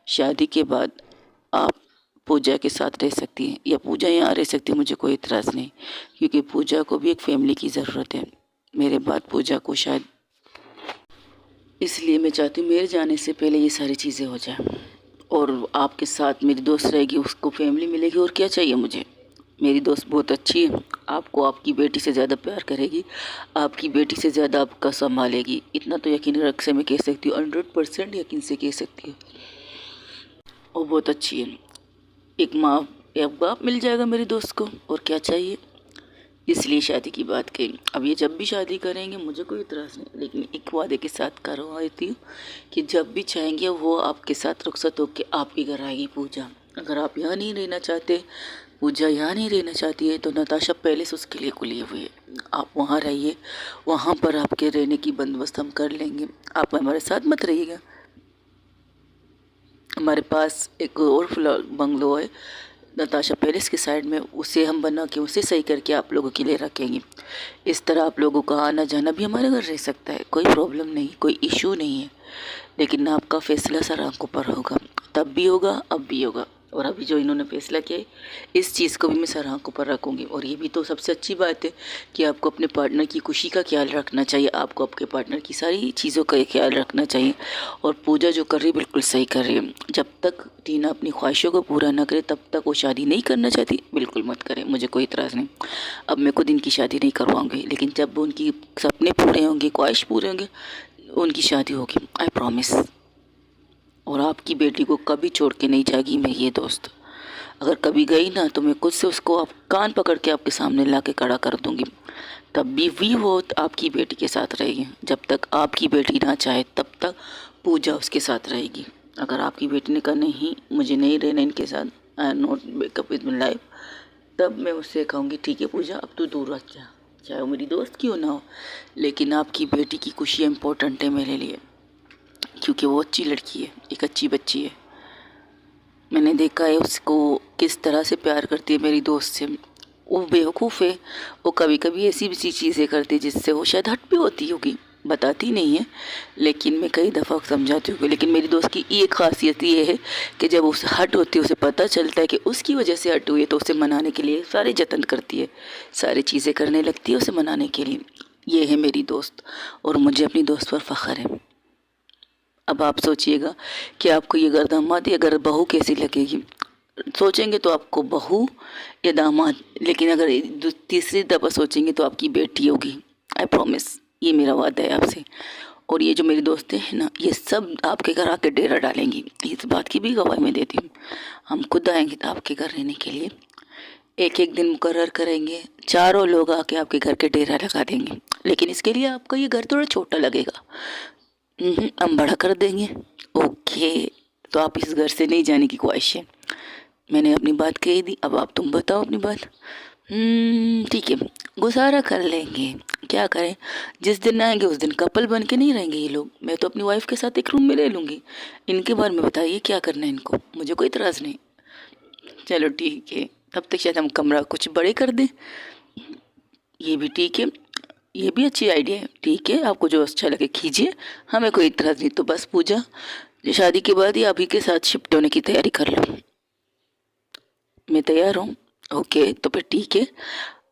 शादी के बाद आप पूजा के साथ रह सकती हैं या पूजा यहाँ रह सकती है, मुझे कोई इतराज़ नहीं, क्योंकि पूजा को भी एक फैमिली की ज़रूरत है। मेरे बाद पूजा को शायद, इसलिए मैं चाहती हूँ मेरे जाने से पहले ये सारी चीज़ें हो जाए। और आपके साथ मेरी दोस्त रहेगी, उसको फैमिली मिलेगी, और क्या चाहिए मुझे। मेरी दोस्त बहुत अच्छी है, आपको आपकी बेटी से ज़्यादा प्यार करेगी, आपकी बेटी से ज़्यादा आपका संभालेगी। इतना तो यकीन रख से मैं कह सकती हूँ, 100% यकीन से कह सकती हूँ। और बहुत अच्छी है। एक माँ एक बाप मिल जाएगा मेरी दोस्त को, और क्या चाहिए। इसलिए शादी की बात कही। अब ये जब भी शादी करेंगे मुझे कोई इतराज़ नहीं, लेकिन एक वादे के साथ करवाती हूँ कि जब भी चाहेंगे वो आपके साथ रुखसत होकर आप ही घर आएगी पूजा। अगर आप यहाँ नहीं रहना चाहते, पूजा यहाँ नहीं रहना चाहती है, तो नताशा पहले से उसके लिए खुली हुई है। आप वहाँ रहिए, वहाँ पर आपके रहने की बंदोबस्त हम कर लेंगे। आप हमारे साथ मत रहिएगा। हमारे पास एक और बंगलो है नताशा पेरिस की साइड में, उसे हम बना के उसे सही करके आप लोगों के लिए रखेंगे। इस तरह आप लोगों का आना जाना भी हमारे घर रह सकता है, कोई प्रॉब्लम नहीं, कोई इशू नहीं है। लेकिन आपका फैसला सर आंखों पर होगा, तब भी होगा अब भी होगा। और अभी जो इन्होंने फैसला किया है इस चीज़ को भी मैं सर आंखों पर रखूँगी। और ये भी तो सबसे अच्छी बात है कि आपको अपने पार्टनर की खुशी का ख्याल रखना चाहिए, आपको आपके पार्टनर की सारी चीज़ों का ख्याल रखना चाहिए। और पूजा जो कर रही है बिल्कुल सही कर रही है। जब तक टीना अपनी ख्वाहिशों को पूरा ना करे तब तक वो शादी नहीं करना चाहती, बिल्कुल मत करें, मुझे कोई इतराज़ नहीं। अब मैं खुद इनकी शादी नहीं करवाऊँगी, लेकिन जब उनकी सपने पूरे होंगे, ख्वाहिश पूरे होंगे, उनकी शादी होगी, आई प्रॉमिस। और आपकी बेटी को कभी छोड़ के नहीं जाएगी मैं ये दोस्त। अगर कभी गई ना तो मैं खुद से उसको आप कान पकड़ के आपके सामने ला के खड़ा कर दूँगी। तब भी वो आपकी बेटी के साथ रहेगी। जब तक आपकी बेटी ना चाहे तब तक पूजा उसके साथ रहेगी। अगर आपकी बेटी ने कहा नहीं मुझे नहीं रहना इनके साथ, I am not makeup with my life, तब मैं उससे कहूँगी ठीक है पूजा अब तू दूर रह जा, चाहे वो मेरी दोस्त क्यों ना हो, लेकिन आपकी बेटी की खुशी इम्पोर्टेंट है मेरे लिए, क्योंकि वो अच्छी लड़की है, एक अच्छी बच्ची है। मैंने देखा है उसको किस तरह से प्यार करती है मेरी दोस्त से। वो बेवकूफ़ है, वो कभी कभी ऐसी भी चीज़ें करती है जिससे वो शायद हट भी होती होगी, बताती नहीं है, लेकिन मैं कई दफ़ा समझाती हूँ। लेकिन मेरी दोस्त की एक खासियत ये है कि जब उसे हट होती है, उसे पता चलता है कि उसकी वजह से हट हुई है, तो उसे मनाने के लिए सारे जतन करती है, सारी चीज़ें करने लगती है उसे मनाने के लिए। ये है मेरी दोस्त और मुझे अपनी दोस्त पर फ़ख्र है। अब आप सोचिएगा कि आपको ये अगर दामाद या अगर बहू कैसी लगेगी। सोचेंगे तो आपको बहू या दामाद, लेकिन अगर तीसरी दफ़ा सोचेंगे तो आपकी बेटी होगी, आई प्रॉमिस। ये मेरा वादा है आपसे। और ये जो मेरी दोस्तें हैं ना, ये सब आपके घर आके डेरा डालेंगी, इस बात की भी गवाही मैं देती हूँ। हम खुद आएंगे तो आपके घर रहने के लिए, एक एक दिन मुकर्रर करेंगे, चारों लोग आके आपके घर के डेरा लगा देंगे। लेकिन इसके लिए आपका ये घर थोड़ा छोटा लगेगा, हम बड़ा कर देंगे। ओके, तो आप इस घर से नहीं जाने की ख्वाहिश है। मैंने अपनी बात कही दी, अब आप तुम बताओ अपनी बात। ठीक है, गुजारा कर लेंगे, क्या करें। जिस दिन आएंगे उस दिन कपल बन के नहीं रहेंगे ये लोग। मैं तो अपनी वाइफ के साथ एक रूम में ले लूँगी। इनके बारे में बताइए क्या करना है इनको, मुझे कोई इतराज़ नहीं। चलो ठीक है, तब तक शायद हम कमरा कुछ बड़े कर दें। ये भी ठीक है, ये भी अच्छी आइडिया है। ठीक है, आपको जो अच्छा लगे कीजिए, हमें कोई इतराज़ नहीं। तो बस पूजा, शादी के बाद ही अभी के साथ शिफ्ट होने की तैयारी कर लो। मैं तैयार हूँ। ओके, तो फिर ठीक है,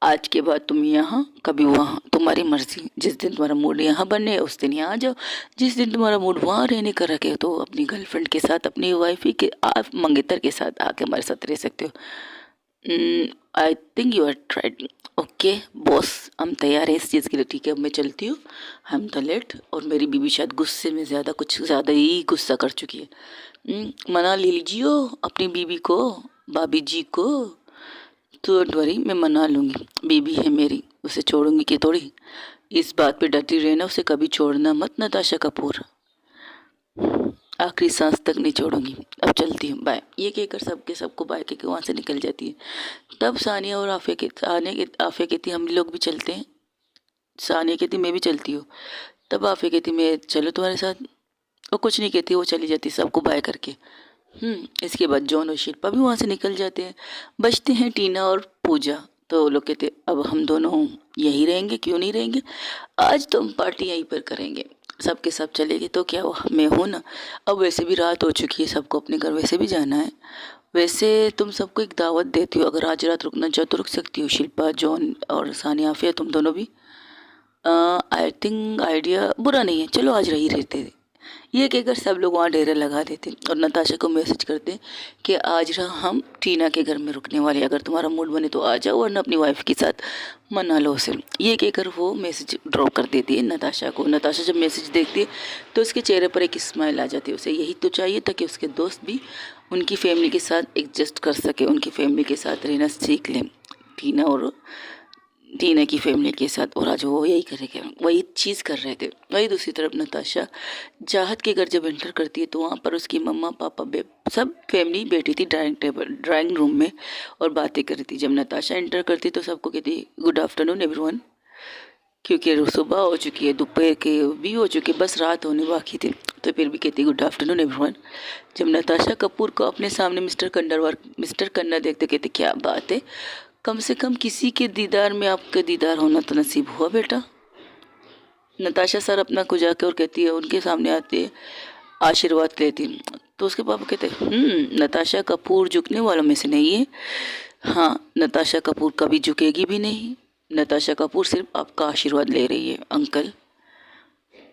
आज के बाद तुम यहाँ कभी वहाँ, तुम्हारी मर्जी। जिस दिन तुम्हारा मूड यहाँ बनने उस दिन यहाँ आ जाओ, जिस दिन तुम्हारा मूड वहाँ रहने का रखे तो अपनी गर्लफ्रेंड के साथ, अपनी वाइफ के आप मंगेतर के साथ आके हमारे साथ रह सकते हो। I think you are right. Okay boss, हम तैयार हैं इस चीज़ के लिए। ठीक है, अब मैं चलती हूँ, हम द लेट। और मेरी बीवी शायद गुस्से में ज़्यादा, कुछ ज़्यादा ही गुस्सा कर चुकी है। मना ले लीजिए अपनी बीवी को, भाभी जी को। तो डोंट वरी, मैं मना लूँगी, बीवी है मेरी, उसे छोड़ूंगी कि थोड़ी। इस बात पे डटी रहना, उसे कभी छोड़ना मत नताशा कपूर, आखिरी सांस तक नहीं छोड़ूंगी। अब चलती हूँ, बाय। ये कहकर सबको बाय कहकर वहाँ से निकल जाती है। तब सानिया और आफिया कहती हम लोग भी चलते हैं। सानिया कहती मैं भी चलती हूँ। तब आफिया कहती मैं चलो तुम्हारे साथ। वो कुछ नहीं कहती, वो चली जाती सबको बाय करके। इसके बाद जॉन और शिल्पा भी वहाँ से निकल जाते हैं। बचते हैं टीना और पूजा। तो वो लोग कहते अब हम दोनों यहीं रहेंगे, क्यों नहीं रहेंगे, आज तो हम पार्टी यहीं पर करेंगे। सबके सब चले गए तो क्या हुआ, मैं हूँ ना। अब वैसे भी रात हो चुकी है, सबको अपने घर वैसे भी जाना है। वैसे तुम सबको एक दावत देती हो, अगर आज रात रुकना चाहो तो रुक सकती हो। शिल्पा, जॉन और सानिया, आफिया, तुम दोनों भी। आई थिंक आइडिया बुरा नहीं है, चलो आज रही रहते थे। ये कहकर सब लोग वहाँ डेरे लगा देते और नताशा को मैसेज करते कि आज हम टीना के घर में रुकने वाले, अगर तुम्हारा मूड बने तो आ जाओ, वरना अपनी वाइफ के साथ मना लो उसे। ये कहकर वो मैसेज ड्रॉप कर देती है नताशा को। नताशा जब मैसेज देखती है तो उसके चेहरे पर एक स्माइल आ जाती है। उसे यही तो चाहिए था कि उसके दोस्त भी उनकी फैमिली के साथ एडजस्ट कर सके, उनकी फैमिली के साथ रहना सीख लें, टीना की फैमिली के साथ। और आज वो यही करेंगे, वही चीज़ कर रहे थे। वही दूसरी तरफ नताशा चाहत के घर जब एंटर करती है तो वहाँ पर उसकी मम्मा पापा सब फैमिली बैठी थी ड्राइंग रूम में और बातें कर रही थी। जब नताशा एंटर करती तो सबको कहती गुड आफ्टरनून एवरीवन, क्योंकि सुबह हो चुकी है, दोपहर के भी हो चुके, बस रात होने बाकी थी, तो फिर भी कहती गुड आफ्टरनून एवरीवन। जब नताशा कपूर को अपने सामने मिस्टर कन्ना देखते कहते क्या बात है, कम से कम किसी के दीदार में आपका दीदार होना तो नसीब हुआ बेटा। नताशा सर अपना को जाके और कहती है, उनके सामने आती है, आशीर्वाद लेती। तो उसके पापा कहते नताशा कपूर झुकने वालों में से नहीं है। हाँ, नताशा कपूर कभी झुकेगी भी नहीं, नताशा कपूर सिर्फ आपका आशीर्वाद ले रही है अंकल।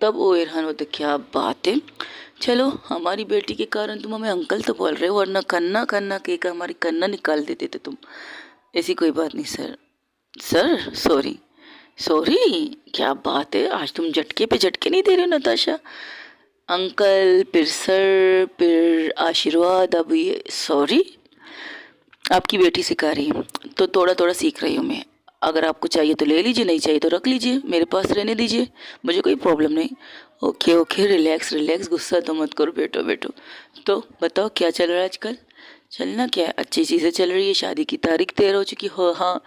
तब वो हैरान होते, क्या बात है, चलो हमारी बेटी के कारण तुम हमें अंकल तो बोल रहे हो, वरना कन्ना कन्ना कहकर हमारी कन्ना निकाल देते थे तुम। ऐसी कोई बात नहीं सर, सॉरी, सॉरी, क्या बात है, आज तुम झटके पे झटके नहीं दे रहे हो नताशा। अंकल, फिर सर, फिर आशीर्वाद, अब ये सॉरी। आपकी बेटी सिखा रही है तो थोड़ा थोड़ा सीख रही हूँ मैं। अगर आपको चाहिए तो ले लीजिए, नहीं चाहिए तो रख लीजिए, मेरे पास रहने दीजिए, मुझे कोई प्रॉब्लम नहीं। ओके ओके, रिलैक्स रिलैक्स, गुस्सा तो मत करो, बैठो बैठो। तो बताओ क्या चल रहा है आजकल। चलना क्या है, अच्छी चीज़ें चल रही है। शादी की तारीख तय हो चुकी हो। हाँ,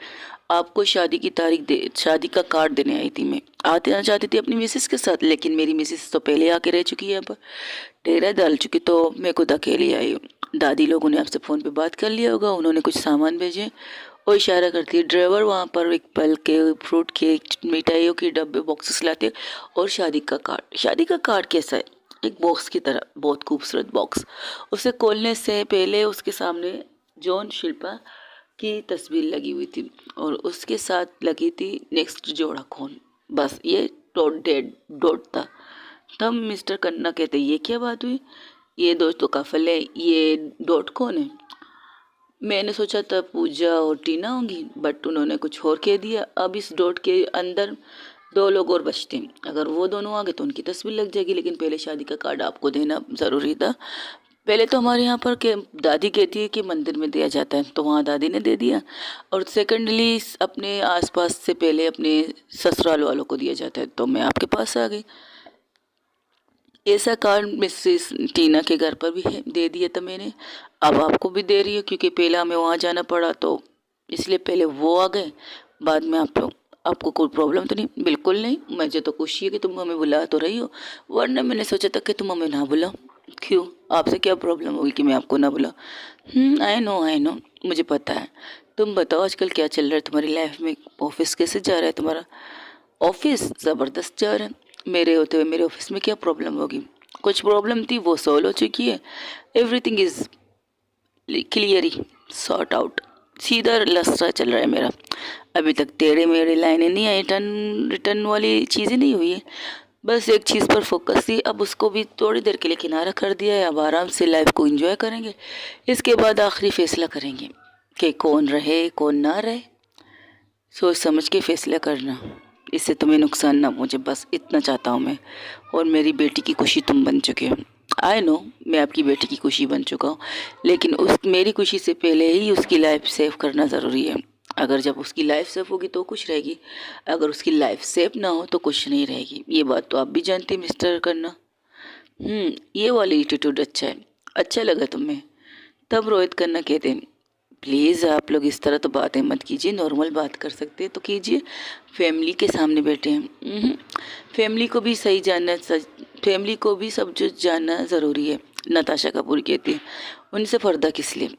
आपको शादी की तारीख दे, शादी का कार्ड देने आई थी मैं। आना चाहती थी अपनी मिसेस के साथ, लेकिन मेरी मिसेस तो पहले आके रह चुकी है, अब डेरा डाल चुकी, तो मैं खुद अकेली आई हूँ। दादी लोगों ने आपसे फ़ोन पे बात कर लिया होगा, उन्होंने कुछ सामान भेजे। वो इशारा करती है, ड्राइवर वहाँ पर एक फल के, फ्रूट के, मिठाइयों के डब्बे, बॉक्सेस लाते, और शादी का कार्ड। शादी का कार्ड कैसा है, एक बॉक्स की तरह, बहुत खूबसूरत बॉक्स। उसे खोलने से पहले उसके सामने जॉन शिल्पा की तस्वीर लगी हुई थी, और उसके साथ लगी थी नेक्स्ट जोड़ा खून। बस ये डॉट डेड डॉट था। तब मिस्टर कन्ना कहते, ये क्या बात हुई, ये दोस्तों का फल है, ये डॉट कौन है। मैंने सोचा था पूजा और टीना होंगी, बट उन्होंने कुछ और कह दिया। अब इस डॉट के अंदर दो लोग और बचते हैं, अगर वो दोनों आ गए तो उनकी तस्वीर लग जाएगी, लेकिन पहले शादी का कार्ड आपको देना ज़रूरी था। पहले तो हमारे यहाँ पर के दादी कहती है कि मंदिर में दिया जाता है, तो वहाँ दादी ने दे दिया। और सेकंडली अपने आसपास से पहले अपने ससुराल वालों को दिया जाता है, तो मैं आपके पास आ गई। ऐसा कार्ड मिसेस टीना के घर पर भी है, दे दिया था मैंने। अब आपको भी दे रही हूँ, क्योंकि पहले हमें वहाँ जाना पड़ा, तो इसलिए पहले वो आ गए, बाद में आप लोग। आपको कोई प्रॉब्लम तो नहीं, बिल्कुल नहीं, मुझे तो खुशी है कि तुम हमें बुला तो रही हो, वरना मैंने सोचा था कि तुम हमें ना बुलाओ। क्यों, आपसे क्या प्रॉब्लम होगी कि मैं आपको ना बुलाऊं। आई नो, मुझे पता है। तुम बताओ आजकल क्या चल रहा है तुम्हारी लाइफ में, ऑफिस कैसे जा रहा है तुम्हारा। ऑफिस ज़बरदस्त जा रहा है, मेरे होते हुए मेरे ऑफिस में क्या प्रॉब्लम होगी। कुछ प्रॉब्लम थी वो सॉल्व हो चुकी है, everything is clearly sort out. सीधा रास्ता चल रहा है मेरा। अभी तक टेढ़े मेढ़े लाइनें नहीं आई, टर्न रिटर्न वाली चीज़ें नहीं हुई है। बस एक चीज़ पर फोकस थी, अब उसको भी थोड़ी देर के लिए किनारा कर दिया है। अब आराम से लाइफ को एंजॉय करेंगे, इसके बाद आखिरी फैसला करेंगे कि कौन रहे कौन ना रहे। सोच समझ के फैसला करना, इससे तुम्हें नुकसान ना पहुँचे, बस इतना चाहता हूँ मैं। और मेरी बेटी की खुशी तुम बन चुके हो। आई नो, मैं आपकी बेटी की खुशी बन चुका हूँ, लेकिन उस मेरी खुशी से पहले ही उसकी लाइफ सेव करना ज़रूरी है। अगर जब उसकी लाइफ सेफ होगी तो खुश रहेगी, अगर उसकी लाइफ सेफ ना हो तो खुश नहीं रहेगी। ये बात तो आप भी जानते हैं मिस्टर करना। ये वाली एटीट्यूड अच्छा है, अच्छा लगा तुम्हें। तब रोहित खन्ना कहते हैं, प्लीज़ आप लोग इस तरह तो बातें मत कीजिए, नॉर्मल बात कर सकते हैं तो कीजिए, फैमिली के सामने बैठे हैं। फैमिली को भी सही जानना, फैमिली को भी सब जो जानना ज़रूरी है। नताशा कपूर कहती है, उनसे पर्दा किस लिए,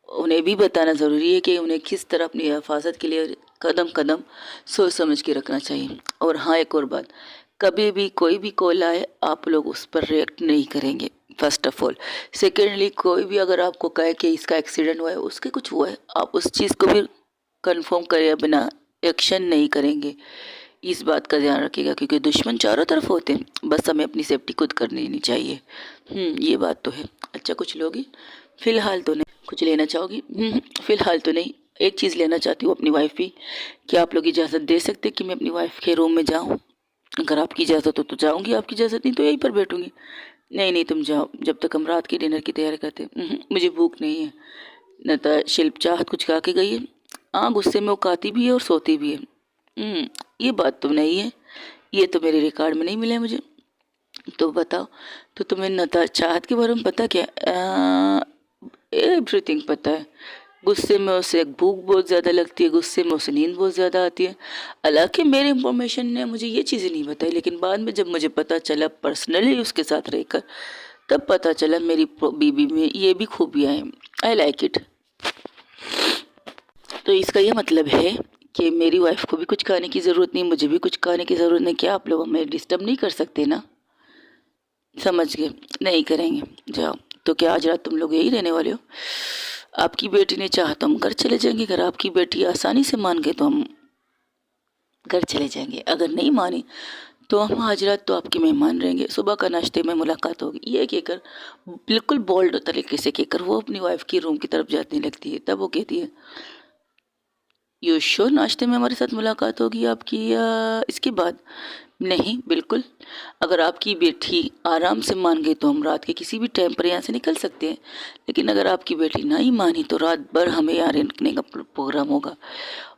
उन्हें भी बताना ज़रूरी है कि उन्हें किस तरह अपनी हिफाजत के लिए कदम कदम सोच समझ के रखना चाहिए। और हाँ, एक और बात, कभी भी कोई भी कॉल आए आप लोग उस पर रिएक्ट नहीं करेंगे, फर्स्ट ऑफ ऑल। सेकेंडली, कोई भी अगर आपको कहे कि इसका एक्सीडेंट हुआ है, उसके कुछ हुआ है, आप उस चीज़ को भी कंफर्म करे बिना एक्शन नहीं करेंगे। इस बात का ध्यान रखिएगा, क्योंकि दुश्मन चारों तरफ होते हैं, बस हमें अपनी सेफ्टी खुद करनी नहीं चाहिए। ये बात तो है। अच्छा, कुछ लोगी फिलहाल तो नहीं, कुछ लेना चाहोगी। फिलहाल तो नहीं, एक चीज़ लेना चाहती हूँ अपनी वाइफ की। क्या आप लोग इजाज़त दे सकते हैं कि मैं अपनी वाइफ के रूम में जाऊँ। अगर आपकी इजाज़त हो तो जाऊँगी, आपकी इजाज़त नहीं तो यहीं पर बैठूँगी। नहीं नहीं, तुम जाओ, जब तक हम रात की डिनर की तैयारी करते हैं। मुझे भूख नहीं है। न तो शिल्प चाहत कुछ खा के गई है। हाँ, गुस्से में वो खाती भी है और सोती भी है। ये बात तो नहीं है, ये तो मेरे रिकॉर्ड में नहीं मिला है मुझे। तो बताओ, तो तुम्हें नता चाहत के बारे में पता क्या। एवरीथिंग पता है। गुस्से में उसे भूख बहुत ज़्यादा लगती है, गुस्से में उसे नींद बहुत ज़्यादा आती है। हालांकि मेरे इंफॉर्मेशन ने मुझे ये चीज़ें नहीं बताई, लेकिन बाद में जब मुझे पता चला पर्सनली उसके साथ रहकर, तब पता चला मेरी बीबी में ये भी खूबियाँ हैं। I like it. तो इसका ये मतलब है कि मेरी वाइफ को भी कुछ खाने की ज़रूरत नहीं, मुझे भी कुछ खाने की ज़रूरत नहीं। क्या आप लोग हमें डिस्टर्ब नहीं कर सकते ना। समझ गए, नहीं करेंगे, जाओ। तो क्या आज रात तुम लोग यही रहने वाले हो। आपकी बेटी ने चाहा तो हम घर चले जाएंगे, अगर आपकी बेटी आसानी से मान गई तो हम घर चले जाएंगे, अगर नहीं मानी तो हम आज रात तो आपके मेहमान रहेंगे। सुबह का नाश्ते में मुलाकात होगी, ये कहकर बिल्कुल बोल्ड तरीके से कहकर वो अपनी वाइफ की रूम की तरफ जाने लगती है। तब वो कहती है, यू श्योर नाश्ते में हमारे साथ मुलाकात होगी आपकी या इसके बाद? नहीं, बिल्कुल। अगर आपकी बेटी आराम से मान गई तो हम रात के किसी भी टाइम पर यहाँ से निकल सकते हैं, लेकिन अगर आपकी बेटी ना ही मानी तो रात भर हमें यहाँ रुकने का प्रोग्राम होगा।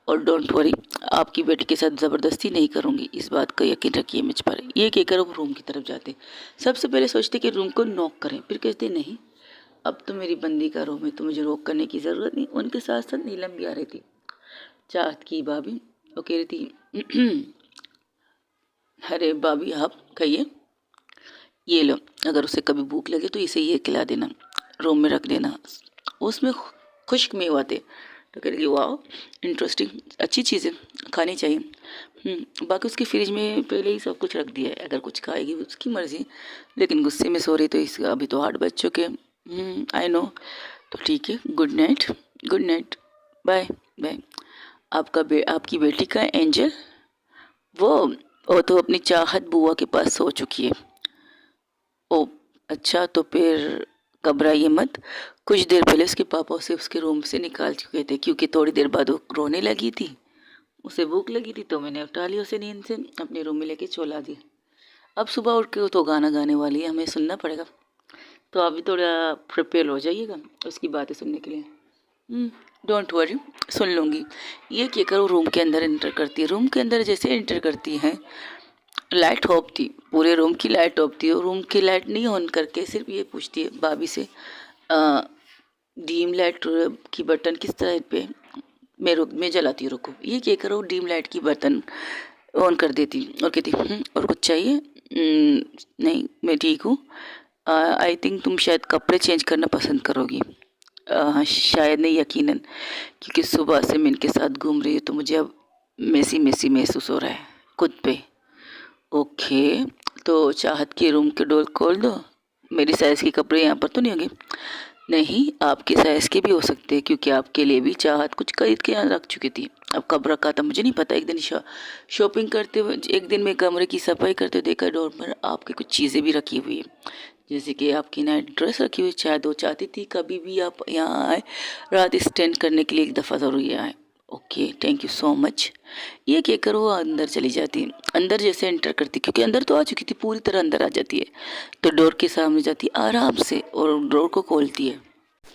और डोंट वरी, आपकी बेटी के साथ ज़बरदस्ती नहीं करूँगी, इस बात का यकीन रखिए मुझ पर। ये कहकर वो रूम की तरफ जाते। सबसे पहले सोचते कि रूम को नॉक करें, फिर कहते नहीं, अब तो मेरी बंदी का रूम है तो मुझे रोक करने की ज़रूरत नहीं। उनके साथ साथ नीलम भी आ रही थी, चाहत की भाभी। वो कह रही थी अरे भाभी आप खाइए, ये लो, अगर उसे कभी भूख लगे तो इसे ये खिला देना, रूम में रख देना, उसमें खुश्क मेवा थे। तो कह रही वाह इंटरेस्टिंग, अच्छी चीज़ है, खानी चाहिए। बाकी उसकी फ्रिज में पहले ही सब कुछ रख दिया है, अगर कुछ खाएगी उसकी मर्ज़ी, लेकिन गुस्से में सो रही तो इसका अभी तो 8 बज चुके। आई नो, तो ठीक है, good night, good night, bye bye. आपकी बेटी का एंजल, वो तो अपनी चाहत बुआ के पास सो चुकी है। ओ अच्छा, तो फिर घबराइए मत, कुछ देर पहले उसके पापा उसे उसके रूम से निकाल चुके थे, क्योंकि थोड़ी देर बाद वो रोने लगी थी, उसे भूख लगी थी, तो मैंने उठा लिया उसे नींद से, अपने रूम में लेके चला दिया। अब सुबह उठ के वो तो गाना गाने वाली है, हमें सुनना पड़ेगा, तो आप भी थोड़ा प्रिपेयर हो जाइएगा उसकी बातें सुनने के लिए। डोंट वरी, सुन लूँगी। ये कहकर वो रूम के अंदर एंटर करती है। रूम के अंदर जैसे एंटर करती है, लाइट ऑफ थी, पूरे रूम की लाइट ऑफ थी, और रूम की लाइट नहीं ऑन करके सिर्फ ये पूछती है भाभी से, डीम लाइट की बटन किस तरह पे मैं जलाती हूँ, रुको। ये कहकर वो डीम लाइट की बटन ऑन कर देती और कहती और कुछ चाहिए? नहीं, मैं ठीक हूँ। आई थिंक तुम शायद कपड़े चेंज करना पसंद करोगी। शायद नहीं, यकीनन, क्योंकि सुबह से मैं इनके साथ घूम रही हूँ तो मुझे अब मेसी मेसी महसूस हो रहा है खुद पे। ओके, तो चाहत के रूम के डोर खोल दो, मेरी साइज़ के कपड़े यहाँ पर तो नहीं होंगे? नहीं, आपके साइज़ के भी हो सकते हैं, क्योंकि आपके लिए भी चाहत कुछ खरीद के यहाँ रख चुकी थी। अब कब रखा था मुझे नहीं पता। एक दिन शॉपिंग करते हुए, एक दिन मैं कमरे की सफाई करते हुए देखा डोर पर आपकी कुछ चीज़ें भी रखी हुई है, जैसे कि आपकी नाइट ड्रेस रखी हुई। शायद वो चाहती थी कभी भी आप यहाँ आए, रात स्टेंड करने के लिए एक दफ़ा ज़रूर यहाँ आए। Okay, thank you so much. ये कहकर वो अंदर चली जाती है। अंदर जैसे एंटर करती, क्योंकि अंदर तो आ चुकी थी, पूरी तरह अंदर आ जाती है, तो डोर के सामने जाती आराम से और डोर को खोलती है।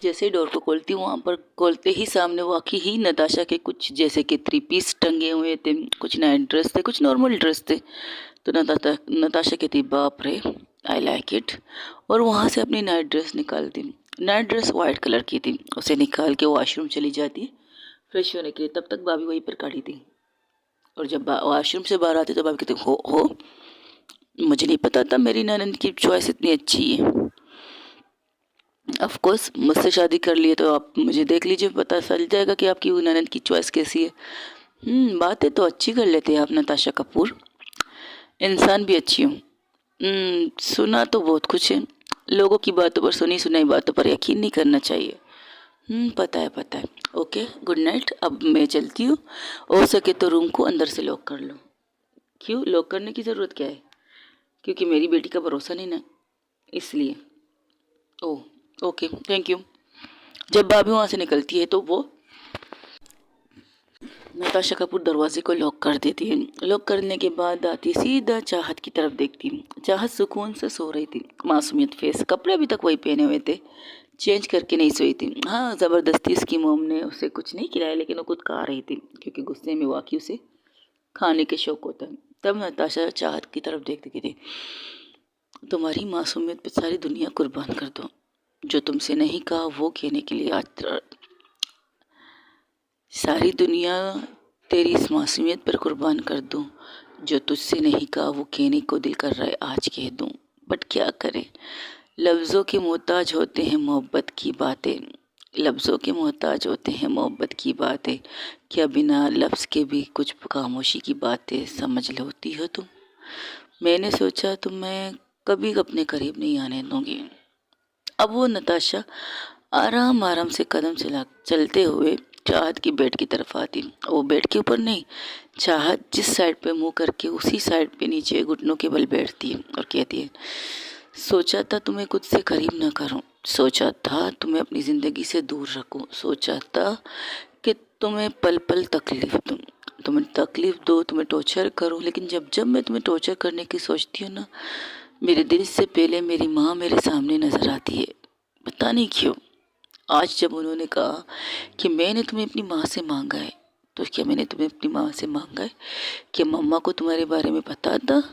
जैसे ही डोर को खोलती हूँ, वहाँ पर खोलते ही सामने वाकई ही नताशा के कुछ जैसे कि 3 पीस टंगे हुए थे, कुछ नाइट ड्रेस थे, कुछ नॉर्मल ड्रेस थे। तो नताशा कहती बाप रे, आई लाइक इट, और वहाँ से अपनी नाइट ड्रेस निकालती। नाइट ड्रेस वाइट कलर की थी, उसे निकाल के वॉशरूम चली जाती फ्रेश होने के लिए। तब तक भाभी वहीं पर खड़ी थी, और जब वॉशरूम से बाहर आती तो भाभी कहती हो, मुझे नहीं पता था मेरी ननद की चॉइस इतनी अच्छी है। ऑफ कोर्स, मुझसे शादी कर लिए तो आप मुझे देख लीजिए, पता चल जाएगा कि आपकी ननद की चॉइस कैसी है। बातें तो अच्छी कर लेते हैं आप नताशा कपूर, इंसान भी अच्छी हूँ। सुना तो बहुत कुछ है, लोगों की बातों पर, सुनी सुनाई बातों पर यकीन नहीं करना चाहिए। पता है, पता है। ओके, गुड नाइट, अब मैं चलती हूँ। हो सके तो रूम को अंदर से लॉक कर लो। क्यों लॉक करने की ज़रूरत क्या है? क्योंकि मेरी बेटी का भरोसा नहीं ना, इसलिए। Oh okay, thank you. जब भाभी वहाँ से निकलती है तो वो नताशा कपूर दरवाजे को लॉक कर देती है। लॉक करने के बाद आती सीधा चाहत की तरफ देखती। चाहत सुकून से सो रही थी, मासूमियत फेस, कपड़े अभी तक वही पहने हुए थे, चेंज करके नहीं सोई थी। हाँ, ज़बरदस्ती उसकी मोम ने उसे कुछ नहीं खिलाया, लेकिन वो खुद खा रही थी, क्योंकि गुस्से में वाकई उसे खाने के शौक होता है। तब नताशा चाहत की तरफ देखती थी। तुम्हारी मासूमियत पे सारी दुनिया कुर्बान कर दो, जो तुमसे नहीं कहा वो कहने के लिए आज सारी दुनिया तेरी इस मासूमियत पर कुर्बान कर दूं, जो तुझसे नहीं कहा वो कहने को दिल कर रहा है आज कह दूं। बट क्या करें, लफ्ज़ों के मोहताज होते हैं मोहब्बत की बातें, लफ्ज़ों के मोहताज होते हैं मोहब्बत की बातें, क्या बिना लफ्ज़ के भी कुछ खामोशी की बातें समझ लेती हो तुम। मैंने सोचा तुम मैं कभी अपने करीब नहीं आने दूंगी। अब वो नताशा आराम आराम से कदम चलते हुए चाहत की बेड की तरफ आती। वो बेड के ऊपर नहीं, चाहत जिस साइड पे मुंह करके उसी साइड पे नीचे घुटनों के बल बैठती है और कहती है, सोचा था तुम्हें खुद से करीब ना करूं, सोचा था तुम्हें अपनी ज़िंदगी से दूर रखूं, सोचा था कि तुम्हें पल पल तकलीफ दूँ, तुम्हें तकलीफ दो, तुम्हें टॉर्चर करूँ, लेकिन जब जब मैं तुम्हें टॉर्चर करने की सोचती हूँ ना, मेरे दिल से पहले मेरी माँ मेरे सामने नज़र आती है। पता नहीं क्यों। आज जब उन्होंने कहा कि मैंने तुम्हें अपनी माँ से मांगा है, तो क्या मैंने तुम्हें अपनी माँ से मांगा है? क्या मम्मा को तुम्हारे बारे में पता था?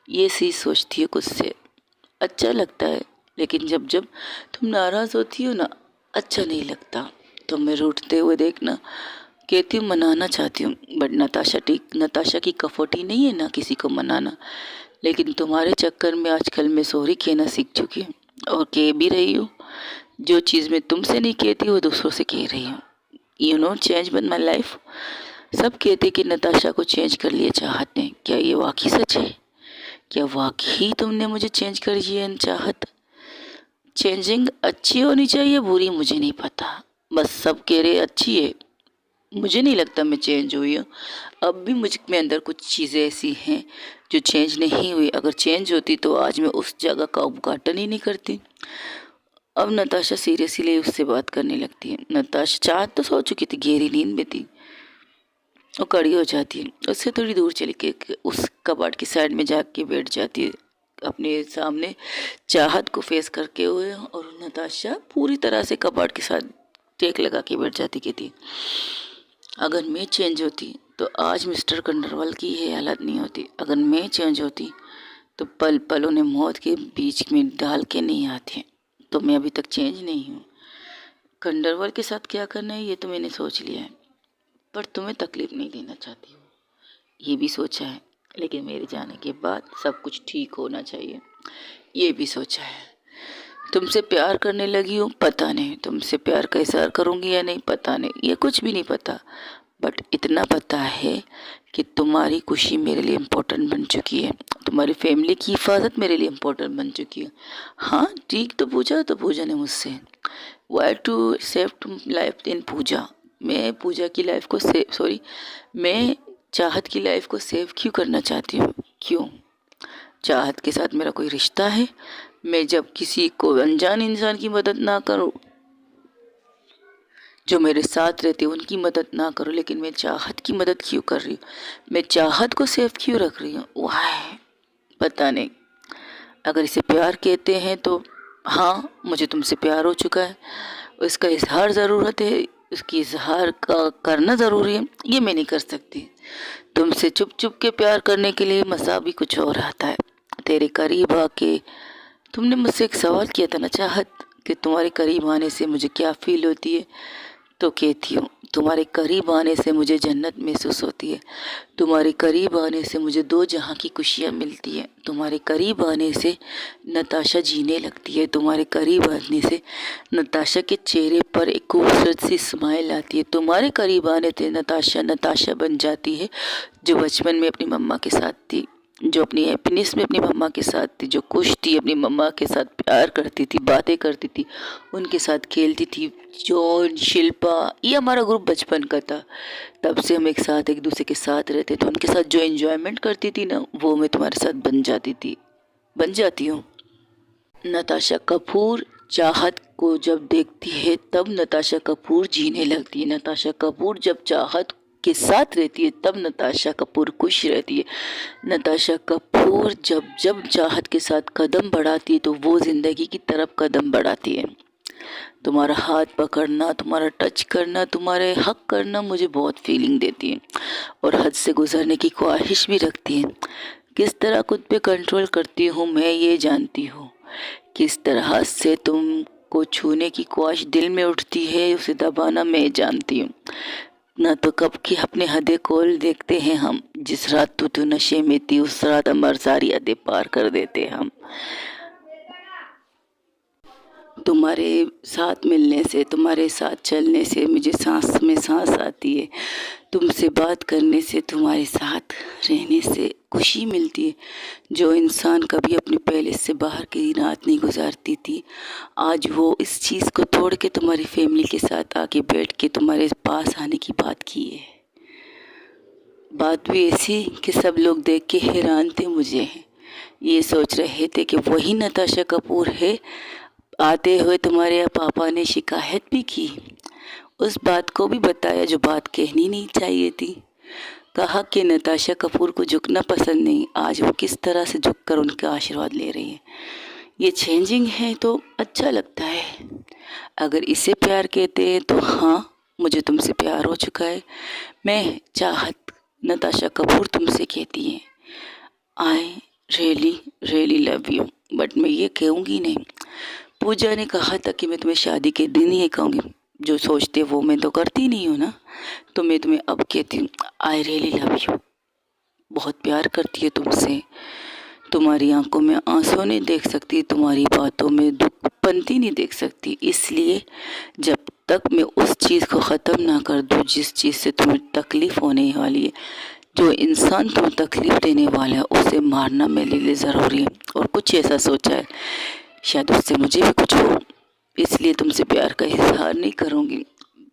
ये चीज़ सोचती है खुद से। अच्छा लगता है, लेकिन जब जब तुम नाराज़ होती हो ना, अच्छा नहीं लगता। तुम्हें रूठते हुए देखना, कहती हूँ मनाना चाहती हूँ, बट नताशा की कफोटी नहीं है ना किसी को मनाना। लेकिन तुम्हारे चक्कर में आजकल मैं सॉरी कहना सीख चुकी हूँ, और कह भी रही हूँ। जो चीज़ मैं तुमसे नहीं कहती वो दूसरों से कह रही हूँ। यू नो चेंज बन माई लाइफ। सब कहते कि नताशा को चेंज कर लिया चाहत ने। क्या ये वाकई सच है? क्या वाकई तुमने मुझे चेंज कर दिया है चाहत? चेंजिंग अच्छी होनी चाहिए बुरी मुझे नहीं पता, बस सब कह रहे अच्छी है। मुझे नहीं लगता मैं चेंज हुई हूँ। अब भी मुझ में अंदर कुछ चीज़ें ऐसी हैं जो चेंज नहीं हुई। अगर चेंज होती तो आज मैं उस जगह का उद्घाटन ही नहीं करती। अब नताशा सीरियसली उससे बात करने लगती है। नताशा चाहत तो सो चुकी थी, गहरी नींद में थी, वो कड़ी हो जाती है। उससे थोड़ी दूर चली के उस कबाड़ की साइड में जाके बैठ जाती है, अपने सामने चाहत को फेस करके हुए। और नताशा पूरी तरह से कबाड़ के साथ टेक लगा के बैठ जाती। कहती अगर मैं चेंज होती तो आज मिस्टर कंडरवाल की ये हालत नहीं होती। अगर मैं चेंज होती तो पल पल उन्हें मौत के बीच में डाल के नहीं आते। तो मैं अभी तक चेंज नहीं हूँ। कंडरवाल के साथ क्या करना है ये तो मैंने सोच लिया है, पर तुम्हें तकलीफ नहीं देना चाहती हूँ, ये भी सोचा है। लेकिन मेरे जाने के बाद सब कुछ ठीक होना चाहिए, ये भी सोचा है। तुमसे प्यार करने लगी हूँ, पता नहीं तुमसे प्यार कैसा करूँगी या नहीं, पता नहीं, ये कुछ भी नहीं पता। बट इतना पता है कि तुम्हारी खुशी मेरे लिए इम्पोर्टेंट बन चुकी है, तुम्हारी फैमिली की हिफाजत मेरे लिए इम्पोर्टेंट बन चुकी है। हाँ ठीक, तो पूजा ने मुझसे why to save life in Pooja. मैं पूजा की लाइफ को मैं चाहत की लाइफ को सेव क्यों करना चाहती हूँ? क्यों? चाहत के साथ मेरा कोई रिश्ता है? मैं जब किसी को अनजान इंसान की मदद ना करूं, जो मेरे साथ रहते उनकी मदद ना करूं, लेकिन मैं चाहत की मदद क्यों कर रही हूँ? मैं चाहत को सेफ क्यों रख रही हूँ? वाह, पता नहीं। अगर इसे प्यार कहते हैं तो हाँ, मुझे तुमसे प्यार हो चुका है, उसका इजहार ज़रूरत है, उसकी इजहार का करना ज़रूरी है, ये मैं नहीं कर सकती। तुमसे चुप चुप के प्यार करने के लिए मज़ा भी कुछ और आता है। तेरे करीब आके तुमने मुझसे एक सवाल किया था ना चाहत, कि तुम्हारे करीब आने से मुझे क्या फील होती है, तो कहती हूँ तुम्हारे करीब आने से मुझे जन्नत महसूस होती है। तुम्हारे करीब आने से मुझे दो जहाँ की खुशियाँ मिलती है। तुम्हारे करीब आने से नताशा जीने लगती है। तुम्हारे करीब आने से नताशा के चेहरे पर एक खूबसूरत सी स्माइल आती है। तुम्हारे करीब आने से नताशा बन जाती है जो बचपन में अपनी मम्मा के साथ थी, जो अपनी हैप्पीनेस में अपनी मम्मा के साथ थी, जो खुश थी, अपनी मम्मा के साथ प्यार करती थी, बातें करती थी, उनके साथ खेलती थी। जॉन, शिल्पा, ये हमारा ग्रुप बचपन का था। तब से हम एक साथ एक दूसरे के साथ रहते थे। उनके साथ जो एंजॉयमेंट करती थी ना, वो मैं तुम्हारे साथ बन जाती हूँ। नताशा कपूर चाहत को जब देखती है तब नताशा कपूर जीने लगती है। नताशा कपूर जब चाहत के साथ रहती है तब नताशा कपूर खुश रहती है। नताशा कपूर जब जब चाहत के साथ कदम बढ़ाती है तो वो जिंदगी की तरफ कदम बढ़ाती है। तुम्हारा हाथ पकड़ना, तुम्हारा टच करना, तुम्हारे हक करना मुझे बहुत फीलिंग देती है और हद से गुजरने की ख्वाहिश भी रखती है। किस तरह खुद पे कंट्रोल करती हूँ मैं ये जानती हूँ। किस तरह से तुमको छूने की ख्वाहिश दिल में उठती है उसे दबाना मैं जानती हूँ। ना तो कब की अपने हदें खोल देखते हैं हम। जिस रात तू नशे में थी उस रात हमारी सारी हदें पार कर देते हम। तुम्हारे साथ मिलने से, तुम्हारे साथ चलने से मुझे सांस में सांस आती है। तुमसे बात करने से, तुम्हारे साथ रहने से खुशी मिलती है। जो इंसान कभी अपने पहले से बाहर की रात नहीं गुजारती थी, आज वो इस चीज़ को तोड़ के तुम्हारी फैमिली के साथ आके बैठ के तुम्हारे पास आने की बात की है। बात भी ऐसी कि सब लोग देख के हैरान थे मुझे, ये सोच रहे थे कि वही नताशा कपूर है। आते हुए तुम्हारे पापा ने शिकायत भी की, उस बात को भी बताया जो बात कहनी नहीं चाहिए थी। कहा कि नताशा कपूर को झुकना पसंद नहीं, आज वो किस तरह से झुककर उनका आशीर्वाद ले रही है। ये चेंजिंग है तो अच्छा लगता है। अगर इसे प्यार कहते हैं तो हाँ, मुझे तुमसे प्यार हो चुका है। मैं चाहत नताशा कपूर तुमसे कहती है, I really really love you. But मैं ये कहूँगी नहीं। पूजा ने कहा था कि मैं तुम्हें शादी के दिन ही कहूँगी, जो सोचते वो मैं तो करती नहीं हूँ ना। तो मैं तुम्हें अब कहती हूँ, आई रियली लव यू। बहुत प्यार करती है तुमसे। तुम्हारी आंखों में आंसू नहीं देख सकती, तुम्हारी बातों में दुख पंती नहीं देख सकती। इसलिए जब तक मैं उस चीज़ को ख़त्म ना कर दूँ जिस चीज़ से तुम्हें तकलीफ़ होने वाली है, जो इंसान तुम्हें तकलीफ़ देने वाला है, उसे मारना मेरे लिए ज़रूरी है। और कुछ ऐसा सोचा है, शायद उससे मुझे भी कुछ हो, इसलिए तुमसे प्यार का इजहार नहीं करूँगी।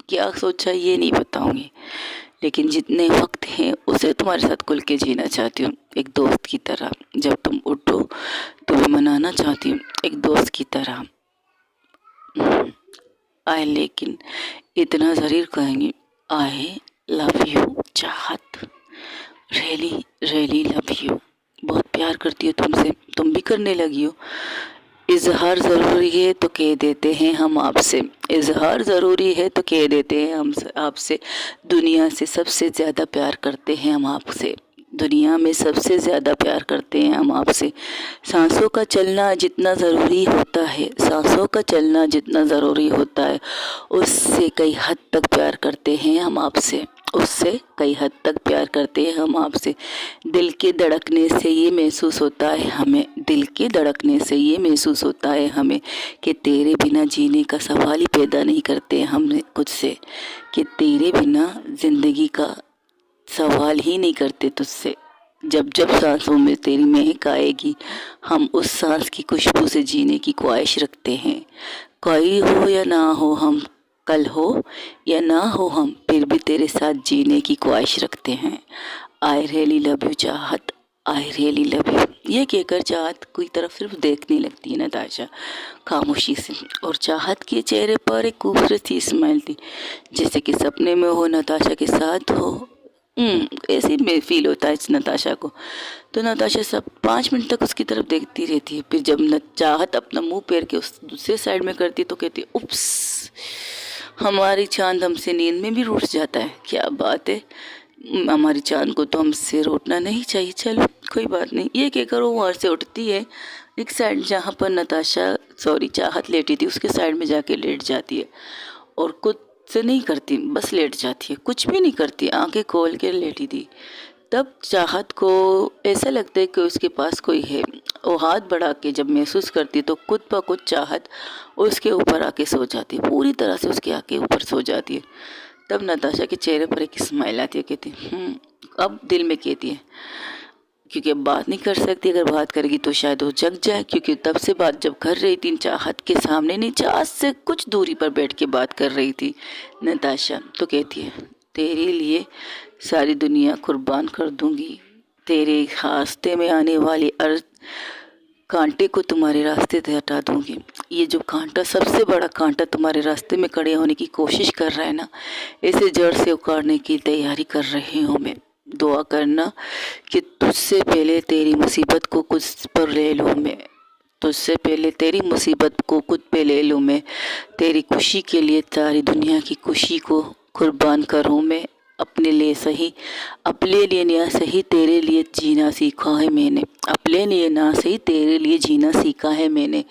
क्या सोचा ये नहीं बताऊँगी, लेकिन जितने वक्त हैं उसे तुम्हारे साथ खुल के जीना चाहती हूँ, एक दोस्त की तरह। जब तुम उठो तुम्हें मनाना चाहती हूँ, एक दोस्त की तरह। आए लेकिन इतना ज़रूर कहेंगी, आई लव यू चाहत, रियली रियली लव यू। बहुत प्यार करती हो तुमसे, तुम भी करने लगी हो। इजहार ज़रूरी है तो कह देते हैं हम आपसे, इजहार ज़रूरी है तो कह देते हैं हम आपसे। दुनिया से सबसे ज़्यादा प्यार करते हैं हम आपसे, दुनिया में सबसे ज़्यादा प्यार करते हैं हम आपसे। सांसों का चलना जितना ज़रूरी होता है, सांसों का चलना जितना ज़रूरी होता है, उससे कई हद तक प्यार करते हैं हम आपसे, उससे कई हद तक प्यार करते हैं हम आपसे। दिल के धड़कने से ये महसूस होता है हमें, दिल के धड़कने से ये महसूस होता है हमें कि तेरे बिना जीने का सवाल ही पैदा नहीं करते हमने खुद से, कि तेरे बिना ज़िंदगी का सवाल ही नहीं करते तुझसे। जब जब सांसों में तेरी महक आएगी, हम उस सांस की खुशबू से जीने की ख्वाहिश रखते हैं। कोई हो या ना हो हम, कल हो या ना हो हम, फिर भी तेरे साथ जीने की ख्वाहिश रखते हैं। आई रियली लव यू चाहत, आई रियली लव यू। ये कहकर चाहत कोई तरफ सिर्फ देखने लगती है नताशा खामोशी से, और चाहत के चेहरे पर एक खूबसूरत सी स्माइल थी, जैसे कि सपने में हो, नताशा के साथ हो। ऐसे में फील होता है नताशा को। तो नताशा सब 5 मिनट तक उसकी तरफ देखती रहती है। फिर जब चाहत अपना मुंह फेर के उस दूसरे साइड में करती तो कहती, उप्स, हमारी चांद हमसे नींद में भी रूठ जाता है। क्या बात है, हमारी चांद को तो हमसे रोटना नहीं चाहिए। चलो कोई बात नहीं, ये कहकर वो वहाँ से उठती है। एक साइड जहाँ पर नताशा चाहत लेटी थी उसके साइड में जाके लेट जाती है, और कुछ से नहीं करती, बस लेट जाती है, कुछ भी नहीं करती, आंखें खोल के लेटी थी। तब चाहत को ऐसा लगता है कि उसके पास कोई है। वो हाथ बढ़ा के जब महसूस करती तो खुद ब खुद चाहत उसके ऊपर आके सो जाती है, पूरी तरह से उसके आके ऊपर सो जाती है। तब नताशा के चेहरे पर एक स्माइल आती है, कहती अब दिल में कहती है, क्योंकि अब बात नहीं कर सकती, अगर बात करेगी तो शायद वो जग जाए, क्योंकि तब से बात जब कर रही थी चाहत के सामने नहीं, चाहत से कुछ दूरी पर बैठ के बात कर रही थी नताशा। तो कहती है, तेरे लिए सारी दुनिया कुर्बान कर दूंगी, तेरे रास्ते में आने वाली कांटे को तुम्हारे रास्ते से हटा दूंगी। ये जो कांटा, सबसे बड़ा कांटा तुम्हारे रास्ते में खड़े होने की कोशिश कर रहा है ना, इसे जड़ से उखाड़ने की तैयारी कर रही हूँ मैं। दुआ करना कि तुझसे पहले तेरी मुसीबत को खुद पर ले लूँ मैं, तुझसे पहले तेरी मुसीबत को खुद पे ले लूँ मैं। तेरी खुशी के लिए सारी दुनिया की खुशी को कुर्बान करूँ मैं, अपने लिए सही, अपने लिए ना सही तेरे लिए जीना सीखा है मैंने, अपने लिए ना सही तेरे लिए जीना सीखा है मैंने।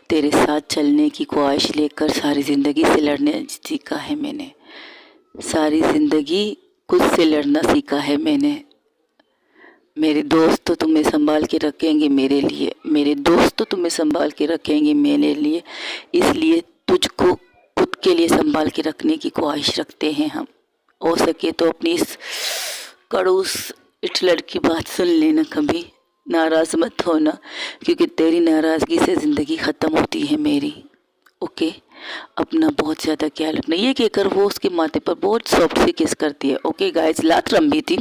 तेरे साथ चलने की ख्वाहिश लेकर सारी ज़िंदगी से लड़ने सीखा है मैंने, सारी ज़िंदगी खुद से लड़ना सीखा है मैंने। मेरे दोस्त तो तुम्हें संभाल के रखेंगे मेरे लिए, मेरे दोस्त तो तुम्हें संभाल के रखेंगे मेरे लिए, इसलिए तुझको खुद के लिए संभाल के रखने की ख्वाहिश रखते हैं हम। हो सके तो अपनी इस कड़ूस इस लड़की बात सुन लेना, कभी नाराज़ मत होना, क्योंकि तेरी नाराज़गी से ज़िंदगी ख़त्म होती है मेरी। ओके, अपना बहुत ज़्यादा ख्याल रखना। ये कहकर वो उसके माथे पर बहुत सॉफ्ट से किस करती है। ओके गाइस, लात लंबी थी,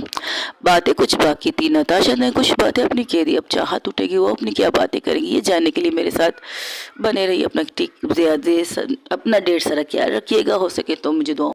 बातें कुछ बाकी थी। नताशा ने कुछ बातें अपनी कह दी, अब चाहत उठेगी वो अपनी क्या बातें करेंगी, ये जानने के लिए मेरे साथ बने रहिए। अपना ठीक अपना ढेर सारा ख्याल रखिएगा, हो सके तो मुझे दुआ